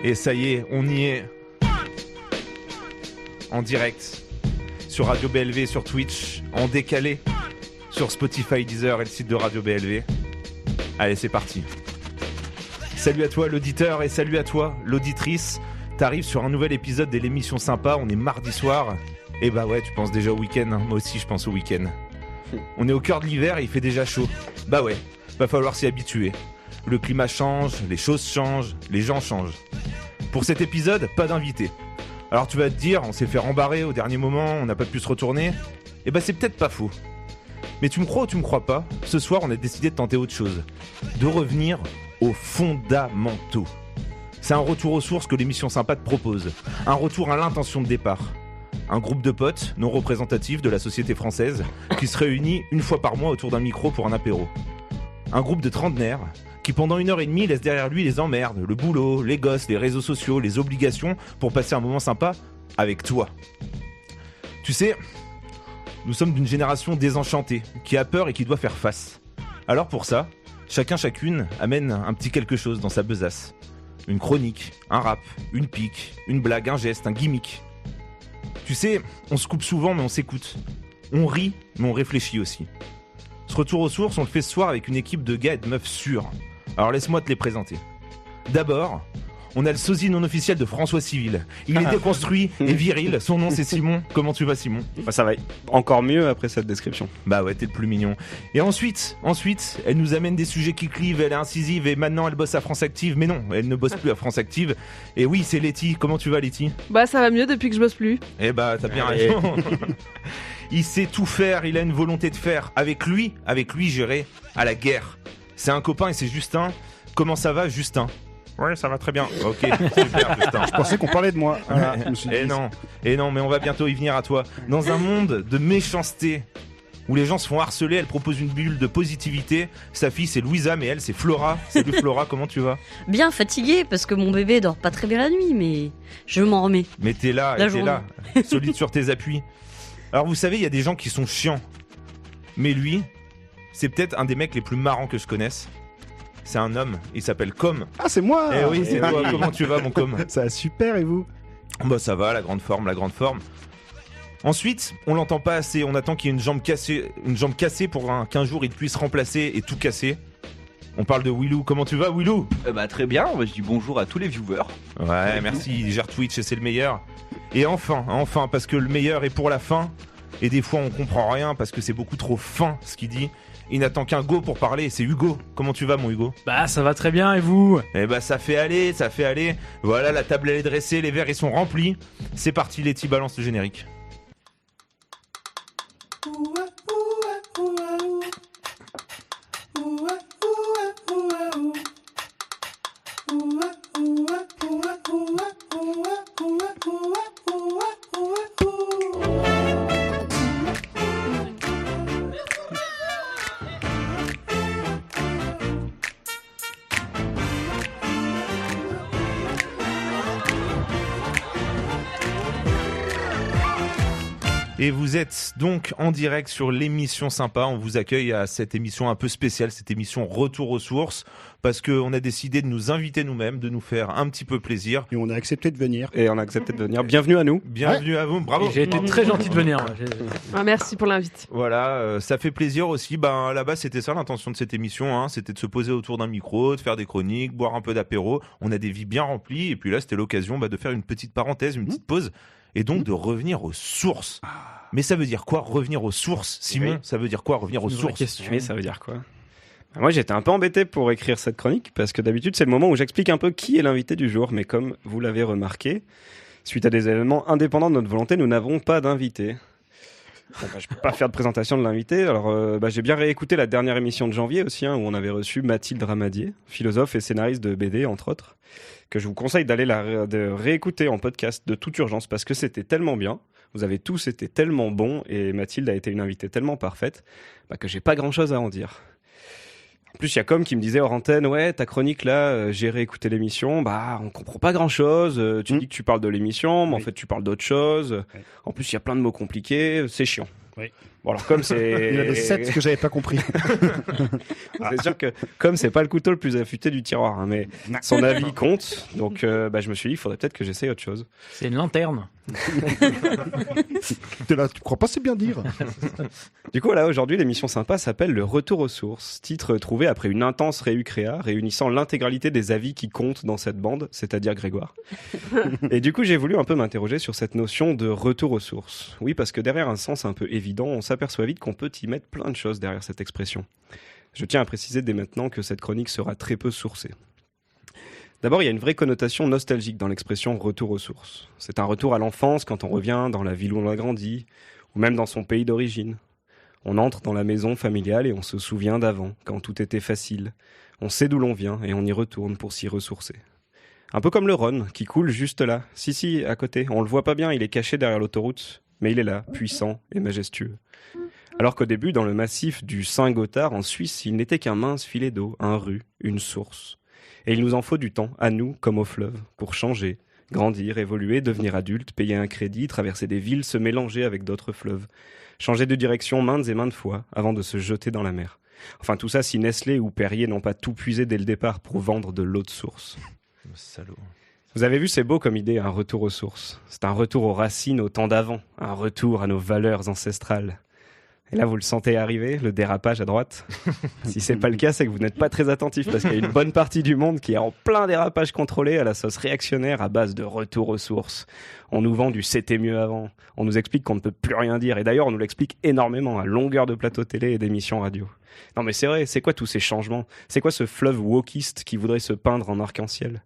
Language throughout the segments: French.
Et ça y est, on y est. En direct. Sur Radio BLV, sur Twitch. En décalé. Sur Spotify, Deezer et le site de Radio BLV. Allez, c'est parti. Salut à toi l'auditeur et salut à toi l'auditrice. T'arrives sur un nouvel épisode de l'émission Sympa. On est mardi soir. Et bah ouais, tu penses déjà au week-end. Hein. Moi aussi, je pense au week-end. On est au cœur de l'hiver et il fait déjà chaud. Bah ouais, va falloir s'y habituer. Le climat change, les choses changent, les gens changent. Pour cet épisode, pas d'invité. Alors tu vas te dire, on s'est fait rembarrer au dernier moment, on n'a pas pu se retourner. Et bah c'est peut-être pas faux. Mais tu me crois ou tu me crois pas, ce soir on a décidé de tenter autre chose. De revenir aux fondamentaux. C'est un retour aux sources que l'émission Sympa te propose. Un retour à l'intention de départ. Un groupe de potes non représentatifs de la société française qui se réunit une fois par mois autour d'un micro pour un apéro. Un groupe de trentenaires qui pendant 1h30 laisse derrière lui les emmerdes, le boulot, les gosses, les réseaux sociaux, les obligations pour passer un moment sympa avec toi. Tu sais, nous sommes d'une génération désenchantée, qui a peur et qui doit faire face. Alors pour ça, chacune amène un petit quelque chose dans sa besace. Une chronique, un rap, une pique, une blague, un geste, un gimmick. Tu sais, on se coupe souvent mais on s'écoute. On rit mais on réfléchit aussi. Ce retour aux sources, on le fait ce soir avec une équipe de gars et de meufs sûrs. Alors laisse-moi te les présenter. D'abord, on a le sosie non officiel de François Civil. Il est déconstruit et viril. Son nom c'est Simon. Comment tu vas Simon ? Bah, ça va encore mieux après cette description. Bah ouais, t'es le plus mignon. Et ensuite, elle nous amène des sujets qui clivent, elle est incisive et maintenant elle bosse à France Active. Mais non, elle ne bosse plus à France Active. Et oui, c'est Letty. Comment tu vas Letty ? Bah ça va mieux depuis que je bosse plus. Eh bah t'as bien raison. Il sait tout faire, il a une volonté de faire. Avec lui, j'irai à la guerre. C'est un copain et c'est Justin. Comment ça va Justin ? Ouais, ça va très bien. Ok, super Justin. Je pensais qu'on parlait de moi. Voilà, je me suis dit... Et non, mais on va bientôt y venir à toi. Dans un monde de méchanceté, où les gens se font harceler, elle propose une bulle de positivité. Sa fille c'est Louisa, mais elle c'est Flora. Salut Flora, comment tu vas ? Bien fatiguée, parce que mon bébé dort pas très bien la nuit, mais je m'en remets. Mais t'es là, solide sur tes appuis. Alors vous savez, il y a des gens qui sont chiants. Mais lui, c'est peut-être un des mecs les plus marrants que je connaisse. C'est un homme, il s'appelle Com. Ah, c'est moi. Eh oui, c'est toi. Comment tu vas, mon Com ? Ça va super, et vous ? Bah ça va, la grande forme. Ensuite, on l'entend pas assez, on attend qu'il y ait une jambe cassée pour qu'un jour il puisse remplacer et tout casser. On parle de Willou. Comment tu vas, Willou ? Bah très bien, je dis bonjour à tous les viewers. Ouais, merci, il gère Twitch et c'est le meilleur. Et enfin, parce que le meilleur est pour la fin. Et des fois on comprend rien parce que c'est beaucoup trop fin ce qu'il dit. Il n'attend qu'un go pour parler, c'est Hugo. Comment tu vas mon Hugo ? Bah ça va très bien et vous ? Eh bah ça fait aller. Voilà, la table elle est dressée, les verres ils sont remplis. C'est parti Letty, balance le générique. Et vous êtes donc en direct sur l'émission Sympa. On vous accueille à cette émission un peu spéciale, cette émission Retour aux sources, parce qu'on a décidé de nous inviter nous-mêmes, de nous faire un petit peu plaisir. Et on a accepté de venir. Bienvenue à nous. Bienvenue à vous, bravo. Et j'ai été très gentil de venir. Merci pour l'invite. Voilà, ça fait plaisir aussi. Là-bas, c'était ça l'intention de cette émission, hein. C'était de se poser autour d'un micro, de faire des chroniques, boire un peu d'apéro. On a des vies bien remplies. Et puis là, c'était l'occasion de faire une petite parenthèse, une petite pause. Et donc de revenir aux sources. Mais ça veut dire quoi revenir aux sources, Simon ? Ça veut dire quoi revenir aux sources ? Oui, ça veut dire quoi ? Moi j'étais un peu embêté pour écrire cette chronique parce que d'habitude c'est le moment où j'explique un peu qui est l'invité du jour. Mais comme vous l'avez remarqué, suite à des événements indépendants de notre volonté, nous n'avons pas d'invité. Je peux pas faire de présentation de l'invité. Alors j'ai bien réécouté la dernière émission de janvier aussi, où on avait reçu Mathilde Ramadier, philosophe et scénariste de BD entre autres, que je vous conseille d'aller de réécouter en podcast de toute urgence parce que c'était tellement bien. Vous avez tous été tellement bons et Mathilde a été une invitée tellement parfaite que j'ai pas grand chose à en dire. En plus, il y a comme qui me disait hors antenne, ouais, ta chronique là, j'ai réécouté l'émission, on comprend pas grand chose, tu dis que tu parles de l'émission, mais en fait tu parles d'autre chose. Oui. En plus, il y a plein de mots compliqués, c'est chiant. Oui. Bon, alors comme c'est... Il y en avait 7 que j'avais pas compris. C'est sûr que comme c'est pas le couteau le plus affûté du tiroir, hein, mais son avis compte, donc je me suis dit, il faudrait peut-être que j'essaye autre chose. C'est une lanterne. T'es là, tu crois pas c'est bien dire. Du coup, voilà, aujourd'hui, l'émission sympa s'appelle Le Retour aux sources, titre trouvé après une intense réucréa réunissant l'intégralité des avis qui comptent dans cette bande, c'est-à-dire Grégoire. Et du coup, j'ai voulu un peu m'interroger sur cette notion de retour aux sources. Oui, parce que derrière un sens un peu évident, on s'aperçoit vite qu'on peut y mettre plein de choses derrière cette expression. Je tiens à préciser dès maintenant que cette chronique sera très peu sourcée. D'abord, il y a une vraie connotation nostalgique dans l'expression « retour aux sources ». C'est un retour à l'enfance quand on revient dans la ville où on a grandi, ou même dans son pays d'origine. On entre dans la maison familiale et on se souvient d'avant, quand tout était facile. On sait d'où l'on vient et on y retourne pour s'y ressourcer. Un peu comme le Rhône, qui coule juste là. Si, à côté. On le voit pas bien, il est caché derrière l'autoroute, mais il est là, puissant et majestueux. Alors qu'au début, dans le massif du Saint-Gothard, en Suisse, il n'était qu'un mince filet d'eau, un ru, une source. Et il nous en faut du temps, à nous comme au fleuve, pour changer, grandir, évoluer, devenir adulte, payer un crédit, traverser des villes, se mélanger avec d'autres fleuves. Changer de direction maintes et maintes fois, avant de se jeter dans la mer. Enfin tout ça si Nestlé ou Perrier n'ont pas tout puisé dès le départ pour vendre de l'eau de source. Salaud. Vous avez vu, c'est beau comme idée, un retour aux sources. C'est un retour aux racines, au temps d'avant, un retour à nos valeurs ancestrales. Et là, vous le sentez arriver, le dérapage à droite. Si c'est pas le cas, c'est que vous n'êtes pas très attentif, parce qu'il y a une bonne partie du monde qui est en plein dérapage contrôlé à la sauce réactionnaire à base de retour aux sources. On nous vend du c'était mieux avant. On nous explique qu'on ne peut plus rien dire. Et d'ailleurs, on nous l'explique énormément à longueur de plateaux télé et d'émissions radio. Non mais c'est vrai, c'est quoi tous ces changements? C'est quoi ce fleuve wokiste qui voudrait se peindre en arc-en-ciel?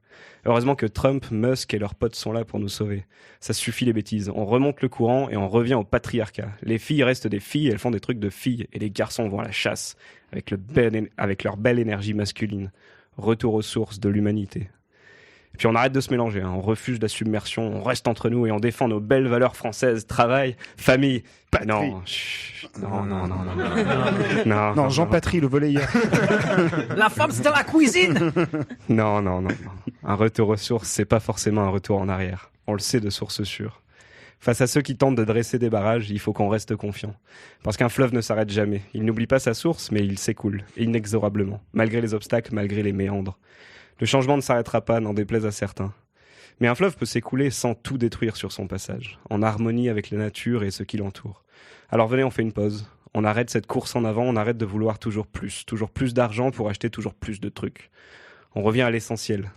Heureusement que Trump, Musk et leurs potes sont là pour nous sauver. Ça suffit les bêtises. On remonte le courant et on revient au patriarcat. Les filles restent des filles, elles font des trucs de filles. Et les garçons vont à la chasse avec leur belle énergie masculine. Retour aux sources de l'humanité. Et puis on arrête de se mélanger, hein. On refuse la submersion, on reste entre nous et on défend nos belles valeurs françaises, travail, famille. Bah non, Non, Jean-Patrie, le volleyeur. La femme, c'est dans la cuisine. Non. Un retour aux sources, c'est pas forcément un retour en arrière. On le sait de sources sûres. Face à ceux qui tentent de dresser des barrages, il faut qu'on reste confiant. Parce qu'un fleuve ne s'arrête jamais. Il n'oublie pas sa source, mais il s'écoule, inexorablement, malgré les obstacles, malgré les méandres. Le changement ne s'arrêtera pas, n'en déplaise à certains. Mais un fleuve peut s'écouler sans tout détruire sur son passage, en harmonie avec la nature et ce qui l'entoure. Alors venez, on fait une pause. On arrête cette course en avant, on arrête de vouloir toujours plus d'argent pour acheter toujours plus de trucs. On revient à l'essentiel.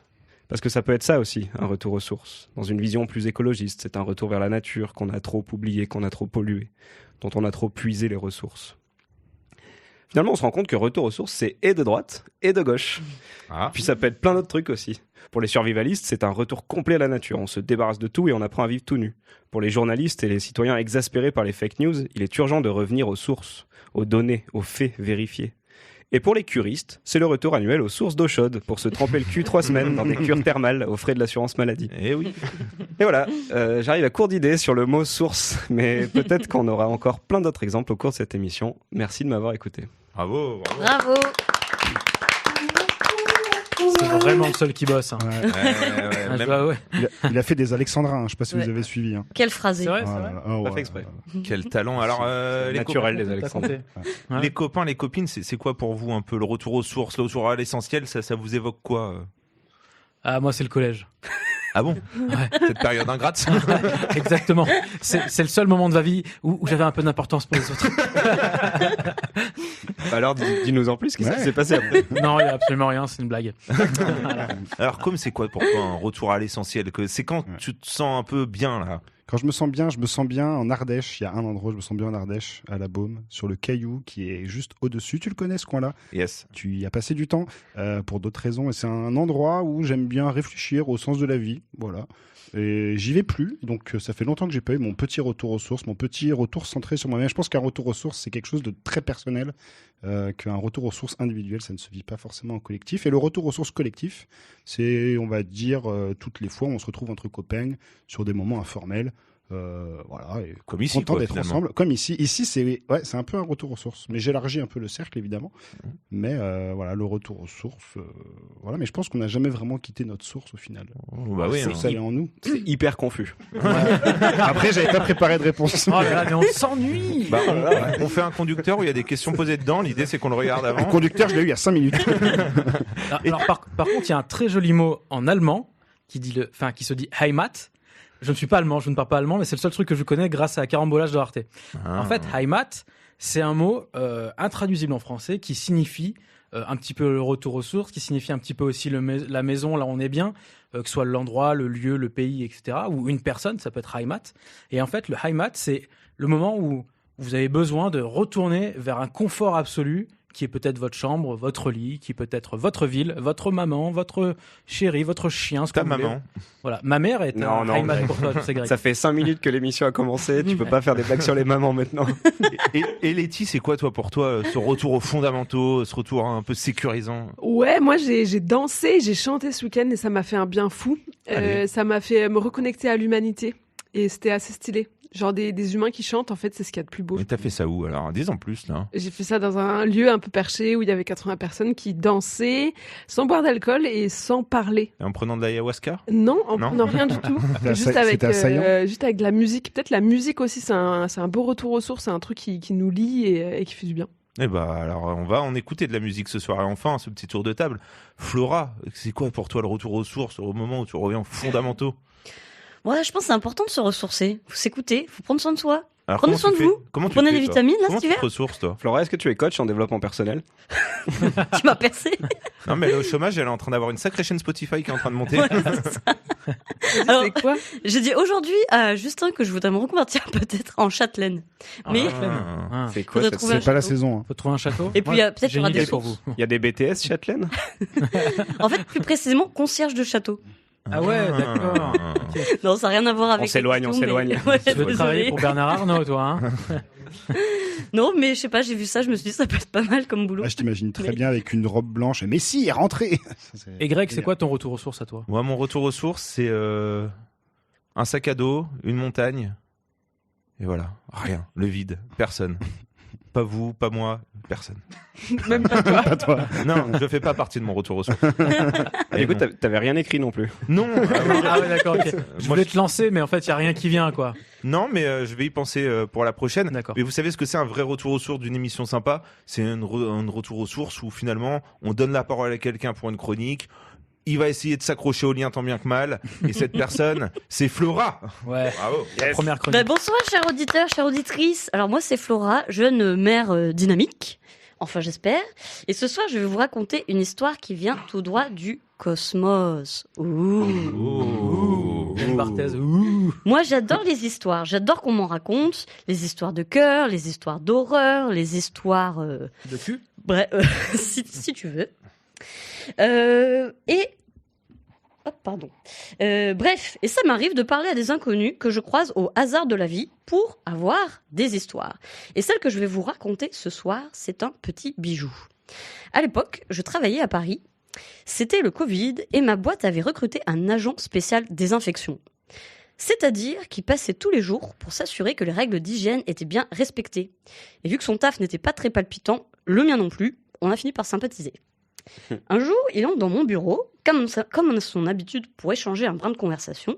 Parce que ça peut être ça aussi, un retour aux sources. Dans une vision plus écologiste, c'est un retour vers la nature qu'on a trop oublié, qu'on a trop pollué, dont on a trop puisé les ressources. Finalement, on se rend compte que retour aux sources, c'est et de droite et de gauche. Ah. Puis ça peut être plein d'autres trucs aussi. Pour les survivalistes, c'est un retour complet à la nature. On se débarrasse de tout et on apprend à vivre tout nu. Pour les journalistes et les citoyens exaspérés par les fake news, il est urgent de revenir aux sources, aux données, aux faits vérifiés. Et pour les curistes, c'est le retour annuel aux sources d'eau chaude pour se tremper le cul 3 semaines dans des cures thermales aux frais de l'assurance maladie. Eh oui. Et voilà, j'arrive à court d'idées sur le mot source, mais peut-être qu'on aura encore plein d'autres exemples au cours de cette émission. Merci de m'avoir écouté. Bravo. Bravo. C'est vraiment le seul qui bosse. Hein. Ouais. Ah, Même- ouais. Il a fait des alexandrins, je sais pas si Ouais. vous avez suivi. Hein. Quelle phrasé. C'est vrai, c'est Ah, vrai. ah, ouais. Pas fait exprès. Quel talent. Alors, les Naturel copains, des T'as Alexandres. compté. Ouais. les copains, les copines, c'est quoi pour vous un peu le retour aux sources, le retour à l'essentiel, ça vous évoque quoi Ah, moi, c'est le collège. Ah bon? Ouais. Cette période ingrate. Exactement. C'est le seul moment de ma vie où j'avais un peu d'importance pour les autres. Alors, dis-nous en plus, qu'est-ce qui Ouais. s'est passé après? Non, il n'y a absolument rien, c'est une blague. Alors, comme c'est quoi pour toi un retour à l'essentiel? C'est quand tu te sens un peu bien là? Quand je me sens bien en Ardèche. Il y a un endroit où je me sens bien en Ardèche, à la Baume, sur le Caillou, qui est juste au-dessus. Tu le connais, ce coin-là? Yes. Tu y as passé du temps pour d'autres raisons. Et c'est un endroit où j'aime bien réfléchir au sens de la vie. Voilà. Et j'y vais plus. Donc, ça fait longtemps que j'ai pas eu mon petit retour aux sources, mon petit retour centré sur moi-même. Je pense qu'un retour aux sources, c'est quelque chose de très personnel. Qu'un retour aux sources individuelles, ça ne se vit pas forcément en collectif. Et le retour aux sources collectif, c'est, on va dire, toutes les fois où on se retrouve entre copains sur des moments informels. Voilà, et Comme ici, content quoi, d'être finalement. ensemble. Comme ici. Ici, c'est un peu un retour aux sources. Mais j'élargis un peu le cercle, évidemment. Mais voilà, le retour aux sources. Voilà, mais je pense qu'on n'a jamais vraiment quitté notre source au final. Bah oui, C'est hein. ça, elle est en nous. C'est hyper confus. Après, j'avais pas préparé de réponse. Oh là là, mais on s'ennuie. Bah, on fait un conducteur où il y a des questions posées dedans. L'idée, c'est qu'on le regarde Le avant. conducteur, je l'ai eu il y a 5 minutes. Alors, par contre, il y a un très joli mot en allemand qui se dit Heimat. Je ne suis pas allemand, je ne parle pas allemand, mais c'est le seul truc que je connais grâce à Carambolage de Arte. Ah. En fait, Heimat, c'est un mot intraduisible en français qui signifie un petit peu le retour aux sources, qui signifie un petit peu aussi la maison, là où on est bien, que ce soit l'endroit, le lieu, le pays, etc. Ou une personne, ça peut être Heimat. Et en fait, le Heimat, c'est le moment où vous avez besoin de retourner vers un confort absolu, qui est peut-être votre chambre, votre lit, qui peut être votre ville, votre maman, votre chéri, votre chien, ce que Ta vous voulez. maman. Voilà, ma mère est Non, un non, Heimat Greg. pour toi, c'est Greg. Ça fait 5 minutes que l'émission a commencé, tu peux pas faire des blagues sur les mamans maintenant. Et Letty, c'est quoi, toi, pour toi, ce retour aux fondamentaux, ce retour un peu sécurisant? Ouais, moi j'ai dansé, j'ai chanté ce week-end et ça m'a fait un bien fou. Allez. Ça m'a fait me reconnecter à l'humanité et c'était assez stylé. Genre des humains qui chantent, en fait, c'est ce qu'il y a de plus beau. Mais t'as fait ça où, alors? Dis en plus, là. J'ai fait ça dans un lieu un peu perché où il y avait 80 personnes qui dansaient sans boire d'alcool et sans parler. Et en prenant de l'ayahuasca? Non, en Non. prenant rien du tout. C'était Juste assaillant. juste avec de la musique. Peut-être la musique aussi, c'est un beau retour aux sources, c'est un truc qui nous lie et qui fait du bien. Eh bah, alors, on va en écouter de la musique ce soir. Et enfin, ce petit tour de table. Flora, c'est quoi pour toi le retour aux sources, au moment où tu reviens aux fondamentaux? Ouais, je pense que c'est important de se ressourcer. Faut s'écouter, faut prendre soin de soi. Alors, Prenez comment soin tu de fais vous. Comment tu Prenez fais, des toi vitamines, là, Comment cet tu te hiver. ressources, toi? Flora, est-ce que tu es coach en développement personnel? Tu m'as percé. Non, mais elle est au chômage, elle est en train d'avoir une sacrée chaîne Spotify qui est en train de monter. Voilà, c'est ça. Alors, C'est quoi? j'ai dit aujourd'hui à Justin que je voudrais me reconvertir peut-être en châtelaine. Mais Ah. C'est quoi Faudrait cette... trouver un C'est pas la château. saison. Hein. Faut trouver un château. Et puis, Moi, peut-être j'ai il y aura une des idée pour sources. vous. Il y a des BTS Châtelaine? En fait, plus précisément, concierge de château. Ah ouais, d'accord. Non, ça n'a rien à voir avec. On s'éloigne, la on question, s'éloigne. mais- Ouais, Tu veux désolée. travailler pour Bernard Arnault, toi, hein? Non, mais je sais pas, j'ai vu ça, je me suis dit ça peut être pas mal comme boulot. Là, je t'imagine très Mais- bien avec une robe blanche. Mais si, rentrez. Et Greg, c'est quoi ton retour aux sources à toi? Moi, mon retour aux sources, c'est un sac à dos, une montagne. Et voilà, rien. Le vide. Personne. Pas vous, pas moi, personne. Même pas toi. Pas toi. Non, je fais pas partie de mon retour aux sources. Et du coup, t'avais rien écrit non plus. Non, Ah ouais, d'accord, ok. Je Moi, voulais te lancer, mais en fait, il n'y a rien qui vient, quoi. non, mais je vais y penser pour la prochaine. D'accord. Mais vous savez ce que c'est un vrai retour aux sources d'une émission sympa? C'est un retour aux sources où finalement on donne la parole à quelqu'un pour une chronique. Il va essayer de s'accrocher au lien tant bien que mal. Et cette personne, c'est Flora. Ouais. Bravo. Première chronique. Bah, bonsoir, chers auditeurs, chères auditrices. Alors moi, c'est Flora, jeune mère dynamique. Enfin, j'espère. Et ce soir, je vais vous raconter une histoire qui vient tout droit du cosmos. Ouh. Yann Barthès. Ouh. Moi, j'adore les histoires. J'adore qu'on m'en raconte. Les histoires de cœur, les histoires d'horreur, les histoires... De cul. Bref, si tu veux. Bref, et ça m'arrive de parler à des inconnus que je croise au hasard de la vie pour avoir des histoires. Et celle que je vais vous raconter ce soir, c'est un petit bijou. À l'époque, je travaillais à Paris. C'était le Covid et ma boîte avait recruté un agent spécial désinfection. C'est-à-dire qu'il passait tous les jours pour s'assurer que les règles d'hygiène étaient bien respectées. Et vu que son taf n'était pas très palpitant, le mien non plus, on a fini par sympathiser. Un jour, il entre dans mon bureau, comme à son habitude pour échanger un brin de conversation,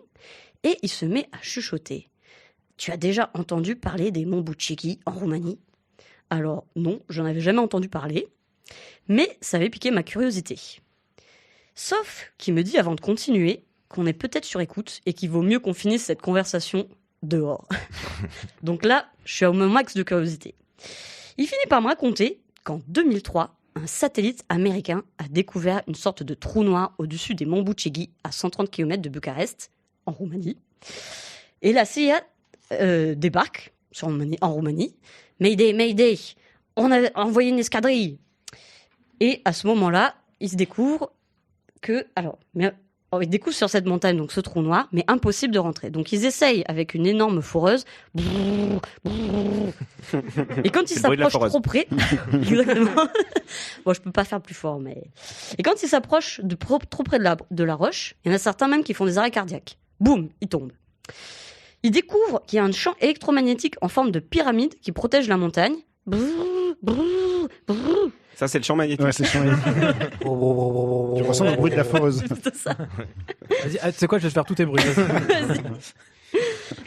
et il se met à chuchoter. « Tu as déjà entendu parler des monts Bucegi en Roumanie ?» Alors non, j'en avais jamais entendu parler, mais ça avait piqué ma curiosité. Sauf qu'il me dit avant de continuer qu'on est peut-être sur écoute et qu'il vaut mieux qu'on finisse cette conversation dehors. Donc là, je suis au max de curiosité. Il finit par me raconter qu'en 2003, un satellite américain a découvert une sorte de trou noir au-dessus des monts Bucegi, à 130 km de Bucarest, en Roumanie. Et la CIA débarque en Roumanie. Mayday, Mayday, on a envoyé une escadrille. Et à ce moment-là, il se découvre que... il découvre sur cette montagne donc ce trou noir, mais impossible de rentrer. Donc ils essayent avec une énorme foreuse. Et quand ils C'est le bruit de la s'approchent foreuse. trop près, exactement. Bon, je peux pas faire plus fort, mais. Et quand ils s'approchent trop près de la roche, il y en a certains même qui font des arrêts cardiaques. Boum, ils tombent. Il découvre qu'il y a un champ électromagnétique en forme de pyramide qui protège la montagne. Brrr, brrr, brrr. Ça, c'est le champ magnétique. Ouais, c'est chiant. Tu ressens le bruit de la foreuse. C'est ça. Vas-y, tu sais quoi, je vais te faire tous tes bruits. Vas-y.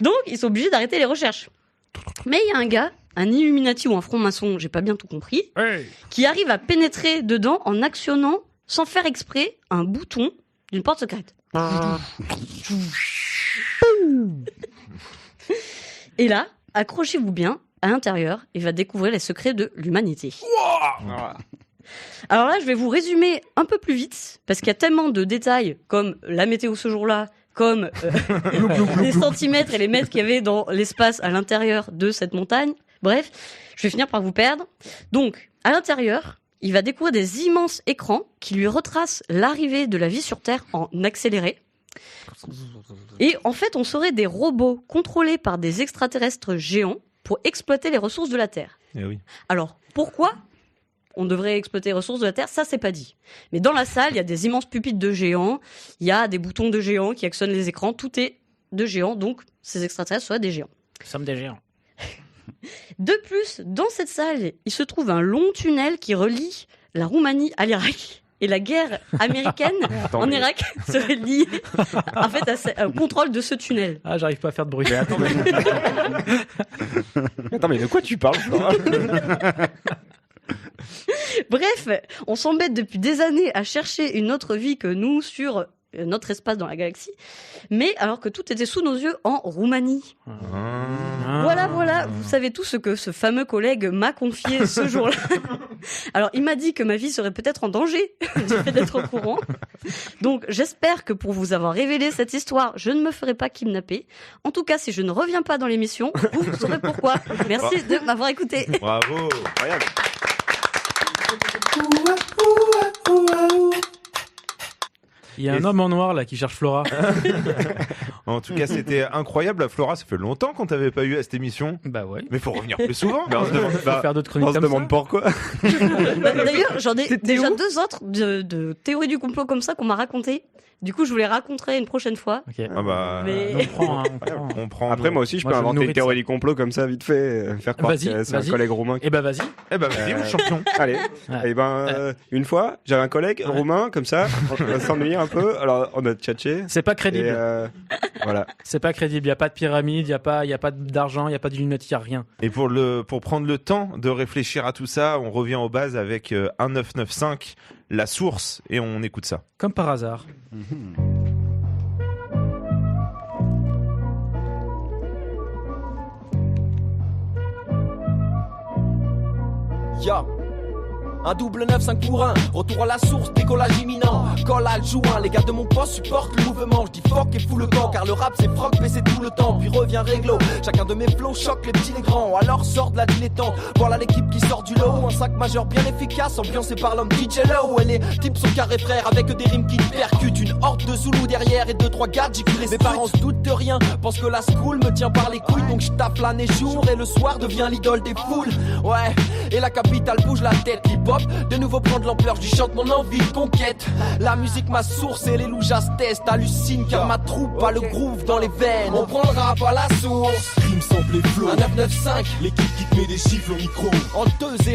Donc, ils sont obligés d'arrêter les recherches. Mais il y a un gars, un Illuminati ou un franc-maçon, j'ai pas bien tout compris, qui arrive à pénétrer dedans en actionnant, sans faire exprès, un bouton d'une porte secrète. Et là, accrochez-vous bien, à l'intérieur, il va découvrir les secrets de l'humanité. Alors là, je vais vous résumer un peu plus vite, parce qu'il y a tellement de détails, comme la météo ce jour-là, comme les centimètres et les mètres qu'il y avait dans l'espace à l'intérieur de cette montagne. Bref, je vais finir par vous perdre. Donc, à l'intérieur, il va découvrir des immenses écrans qui lui retracent l'arrivée de la vie sur Terre en accéléré. Et en fait, on serait des robots contrôlés par des extraterrestres géants pour exploiter les ressources de la Terre. Eh oui. Alors, pourquoi on devrait exploiter les ressources de la Terre? Ça, c'est pas dit. Mais dans la salle, il y a des immenses pupitres de géants, il y a des boutons de géants qui actionnent les écrans, tout est de géants, donc ces extraterrestres seraient des géants. Nous sommes des géants. De plus, dans cette salle, il se trouve un long tunnel qui relie la Roumanie à l'Irak. Et la guerre américaine en Irak serait liée en fait, au contrôle de ce tunnel. Ah, j'arrive pas à faire de bruit. Attends, mais de quoi tu parles, Flora? Bref, on s'embête depuis des années à chercher une autre vie que nous sur notre espace dans la galaxie, mais alors que tout était sous nos yeux en Roumanie. Voilà, vous savez tout ce que ce fameux collègue m'a confié ce jour-là. Alors, il m'a dit que ma vie serait peut-être en danger du fait d'être au courant. Donc, j'espère que pour vous avoir révélé cette histoire, je ne me ferai pas kidnapper. En tout cas, si je ne reviens pas dans l'émission, vous saurez pourquoi. Merci de m'avoir écouté. Bravo, incroyable. Il y a un homme en noir là qui cherche Flora. En tout cas, c'était incroyable. Flora, ça fait longtemps qu'on t'avait pas eu à cette émission. Bah ouais. Mais faut revenir plus souvent. On se demande, Faut faire d'autres chroniques on se comme demande ça. pourquoi. D'ailleurs, j'en ai C'était déjà où 2 autres de théories du complot comme ça qu'on m'a raconté. Du coup, je vous les raconterai une prochaine fois. Ok. Ah bah, Mais- On prend, hein, on prend. on prend. Après, moi aussi, je Moi, peux je me inventer nourris une de théorie du complot comme ça, vite fait, faire croire Vas-y, que c'est un vas-y. collègue roumain. Eh ben vas-y. Eh ben, vas-y, mon champion. Allez. Ouais. Et ben, une fois, j'avais un collègue roumain comme ça, on s'ennuyait un peu, alors on a tchatché. C'est pas Et crédible. voilà. C'est pas crédible. Il y a pas de pyramide, il y a pas d'argent, il y a pas d'illuminati, il y a rien. Et pour prendre le temps de réfléchir à tout ça, on revient aux bases avec 1995, la source, et on écoute ça. Comme par hasard. Ya. Un double 9-5 pour 1, retour à la source, décollage imminent. Colle à le joint, les gars de mon poste supportent le mouvement. Je dis fuck et fous le camp, car le rap c'est froc, mais c'est tout le temps. Puis revient réglo, chacun de mes flows choque les petits, les grands. Alors sort de la dilettante, voilà l'équipe qui sort du lot. Un sac majeur bien efficace, ambiancé par l'homme DJ Low. Et les types sont carrés frères, avec des rimes qui percutent. Une horde de Zoulous derrière et 2-3 gadgets qui les Mes parents se doutent de rien, pensent que la school me tient par les couilles. Donc je tape l'année jour et le soir devient l'idole des foules. Ouais, et la capitale bouge la tête, hip-hop de nouveau prendre l'ampleur, je chante mon envie de conquête. La musique ma source et les loujas testent. Hallucine car ma troupe a le groove dans les veines. On prend le rap à la source. Rime sample et flow. Un 995, L'équipe qui te met des chiffres au micro. en 2-0-1,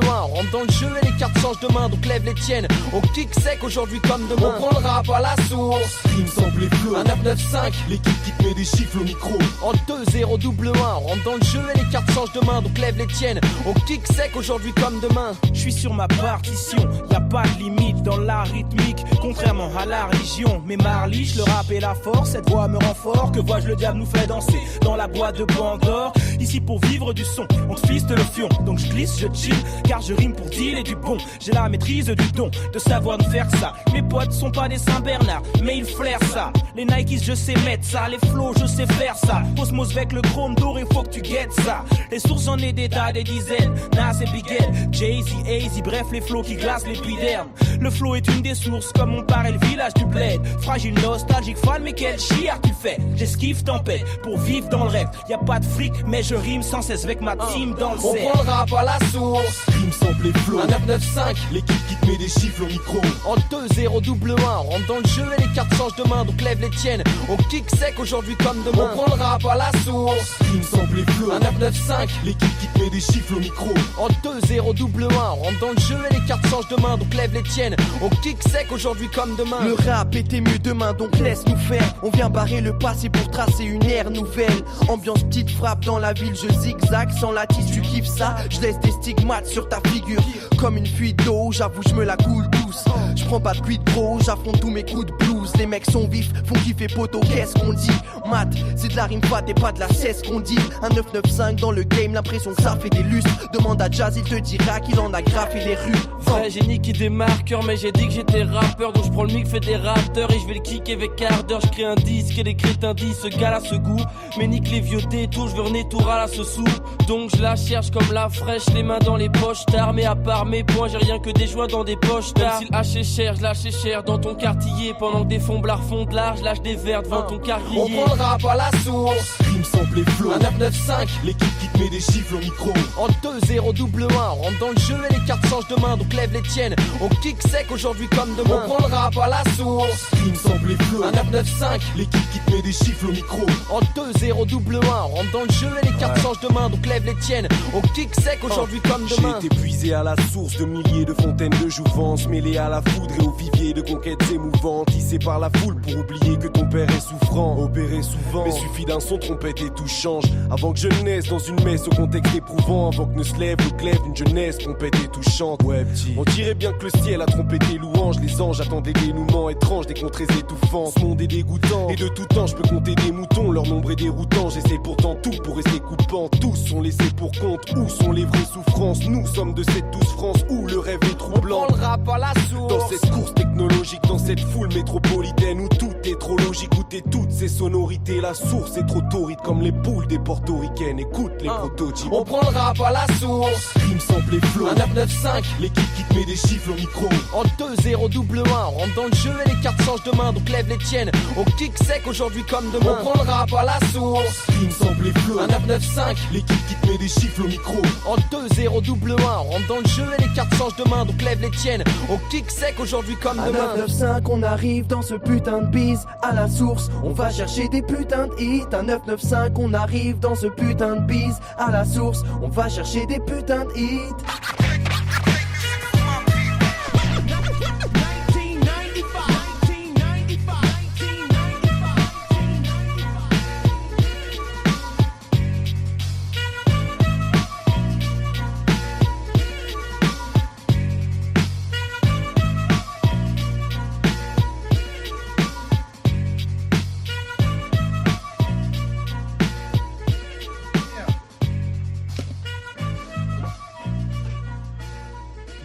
on rentre dans le jeu et les cartes changent de main. Donc lève les tiennes, on kick sec aujourd'hui comme demain. On prend le rap à la source. Rime sample et flow. Un 995, L'équipe qui te met des chiffres au micro. en 2-0-1, on rentre dans le jeu et les cartes changent de main. Donc lève les tiennes, on kick sec aujourd'hui comme demain. Je suis sur ma partition, y a pas de limite dans la rythmique, contrairement à la religion. Mais Marliche, le rap et la force, cette voix me rend fort. Que vois-je, le diable nous fait danser dans la boîte de Pandore. Ici pour vivre du son, on te fiste le fion. Donc je glisse, je chill, car je rime pour dealer du bon. J'ai la maîtrise du don, de savoir nous faire ça. Mes potes sont pas des Saint-Bernard, mais ils flairent ça. Les Nikes, je sais mettre ça, les flows, je sais faire ça. Osmose avec le chrome doré, faut que tu guettes ça. Les sources, j'en ai des tas, des dizaines. Nas et Big L, Jay-Z, AZ, bref, les flows qui glacent l'épiderme. Le flow est une des sources, comme comme on paraît le village du bled. Fragile, nostalgique, fan, mais quel chiard tu fais. J'esquive tempête pour vivre dans le rêve. Y a pas de fric, mais je rime sans cesse avec ma team dans le On cerf. prend le rap à la source. Rime sample et flow. Un 995. L'équipe qui te met des chiffres au micro. En 2-0 double 1, on rentre dans le jeu et les cartes changent de main, donc lève les tiennes. On kick sec aujourd'hui comme demain. On prend le rap à la source. Rime sample et flow. Un 995. L'équipe qui te met des chiffres au micro. En 2-0 double 1, on rentre dans le jeu et les cartes changent de main, donc lève les tiennes. On kick sec aujourd'hui comme demain. Le rap était mieux demain, donc laisse-nous faire. On vient barrer le passé pour tracer une ère nouvelle. Ambiance petite frappe dans la ville, je zigzag sans la tisse, tu kiffes ça. Je laisse des stigmates sur ta figure. Comme une fuite d'eau, j'avoue, je me la coule douce. Je prends pas de pluie de pro, j'affronte tous mes coups de blues. Les mecs sont vifs, font kiffer poteau, qu'est-ce qu'on dit? Mat, c'est de la rime fat et pas de la cesse qu'on dit. Un 995 dans le game, l'impression que ça fait des lustres. Demande à Jazz, il te dira qu'il en a graffé les rues. Vrai génie qui des marqueurs, mais j'ai dit que j'étais rappeur. Donc je prends le mic, fais des rapteurs et je vais le kicker avec quart d'heure. Je crée un disque et les crétins disent ce gars-là se goût. Mais nique les vieux détours, je veux renaître tout à la ce sou. Donc je la cherche comme la fraîche, les mains dans les poches tard. Mais à part mes poings, j'ai rien que des joints dans des poches tard. Même si le H est cher, je lâche cher dans ton quartier. Pendant que des fomblards font de l'art, je lâche des verres devant ton carrier. On prend le rap à la source. Rime sample et flow. Un 995. L'équipe qui te met des chiffres au micro. En 2-0 double 1, on rentre dans le jeu et les cartes changent de main, donc lève les tiennes. On kick sec aujourd'hui comme demain. On prend le rap à la source. Rime sample et flow. Un 995. L'équipe qui te met des chiffres au micro. En 2-0 double 1, on rentre dans le jeu et les cartes changent de main, donc lève les tiennes. On kick sec aujourd'hui comme demain. J'ai été puisé à la source de milliers de fontaines de jouvence, mêlées à la foudre et au vivier de conquêtes émouvantes, tissées par la foule pour oublier que ton père est souffrant, opéré souvent. Mais suffit d'un son trompette et tout change. Avant que je naisse dans une messe au contexte éprouvant, avant que ne se lève le glaive d'une jeunesse trompette et touchante. Ouais petit, on dirait bien que le ciel a trompé tes louanges. Les anges attendent des dénouements étranges, des contrées étouffants. Ce monde est dégoûtant et de tout temps je peux compter des moutons. Leur nombre est déroutant, j'essaie pourtant tout pour rester coupant. Tous sont laissés pour compte, où sont les vraies souffrances? Nous sommes de cette douce France où le rêve est troublant. On prend le rap à la source. Dans cette course technologique, dans cette foule métropolitaine où tout est trop logique, où t'es toutes ces sonorités. La source est trop torride comme les poules des portoricaines. Écoute les prototypes. On prend le rap à la source. Rime sample et flow. Un 995. L'équipe qui te met des chiffres au micro. En 2-0 double 1, on rentre dans le jeu et les cartes changent de main, donc lève les tiennes. On kick sec aujourd'hui comme demain. On prend le rap à la source. Rime sample et flow. Un 995. L'équipe qui te met des chiffres au micro. En 2-0 double 1, on rentre dans le jeu et les cartes changent de main, donc lève les tiennes. On kick sec aujourd'hui comme À demain. 995, on arrive dans ce putain de bise. À la source, on va chercher des putains de hits. À 995, on arrive dans ce putain de bise. À la source, on va chercher des putains de hits.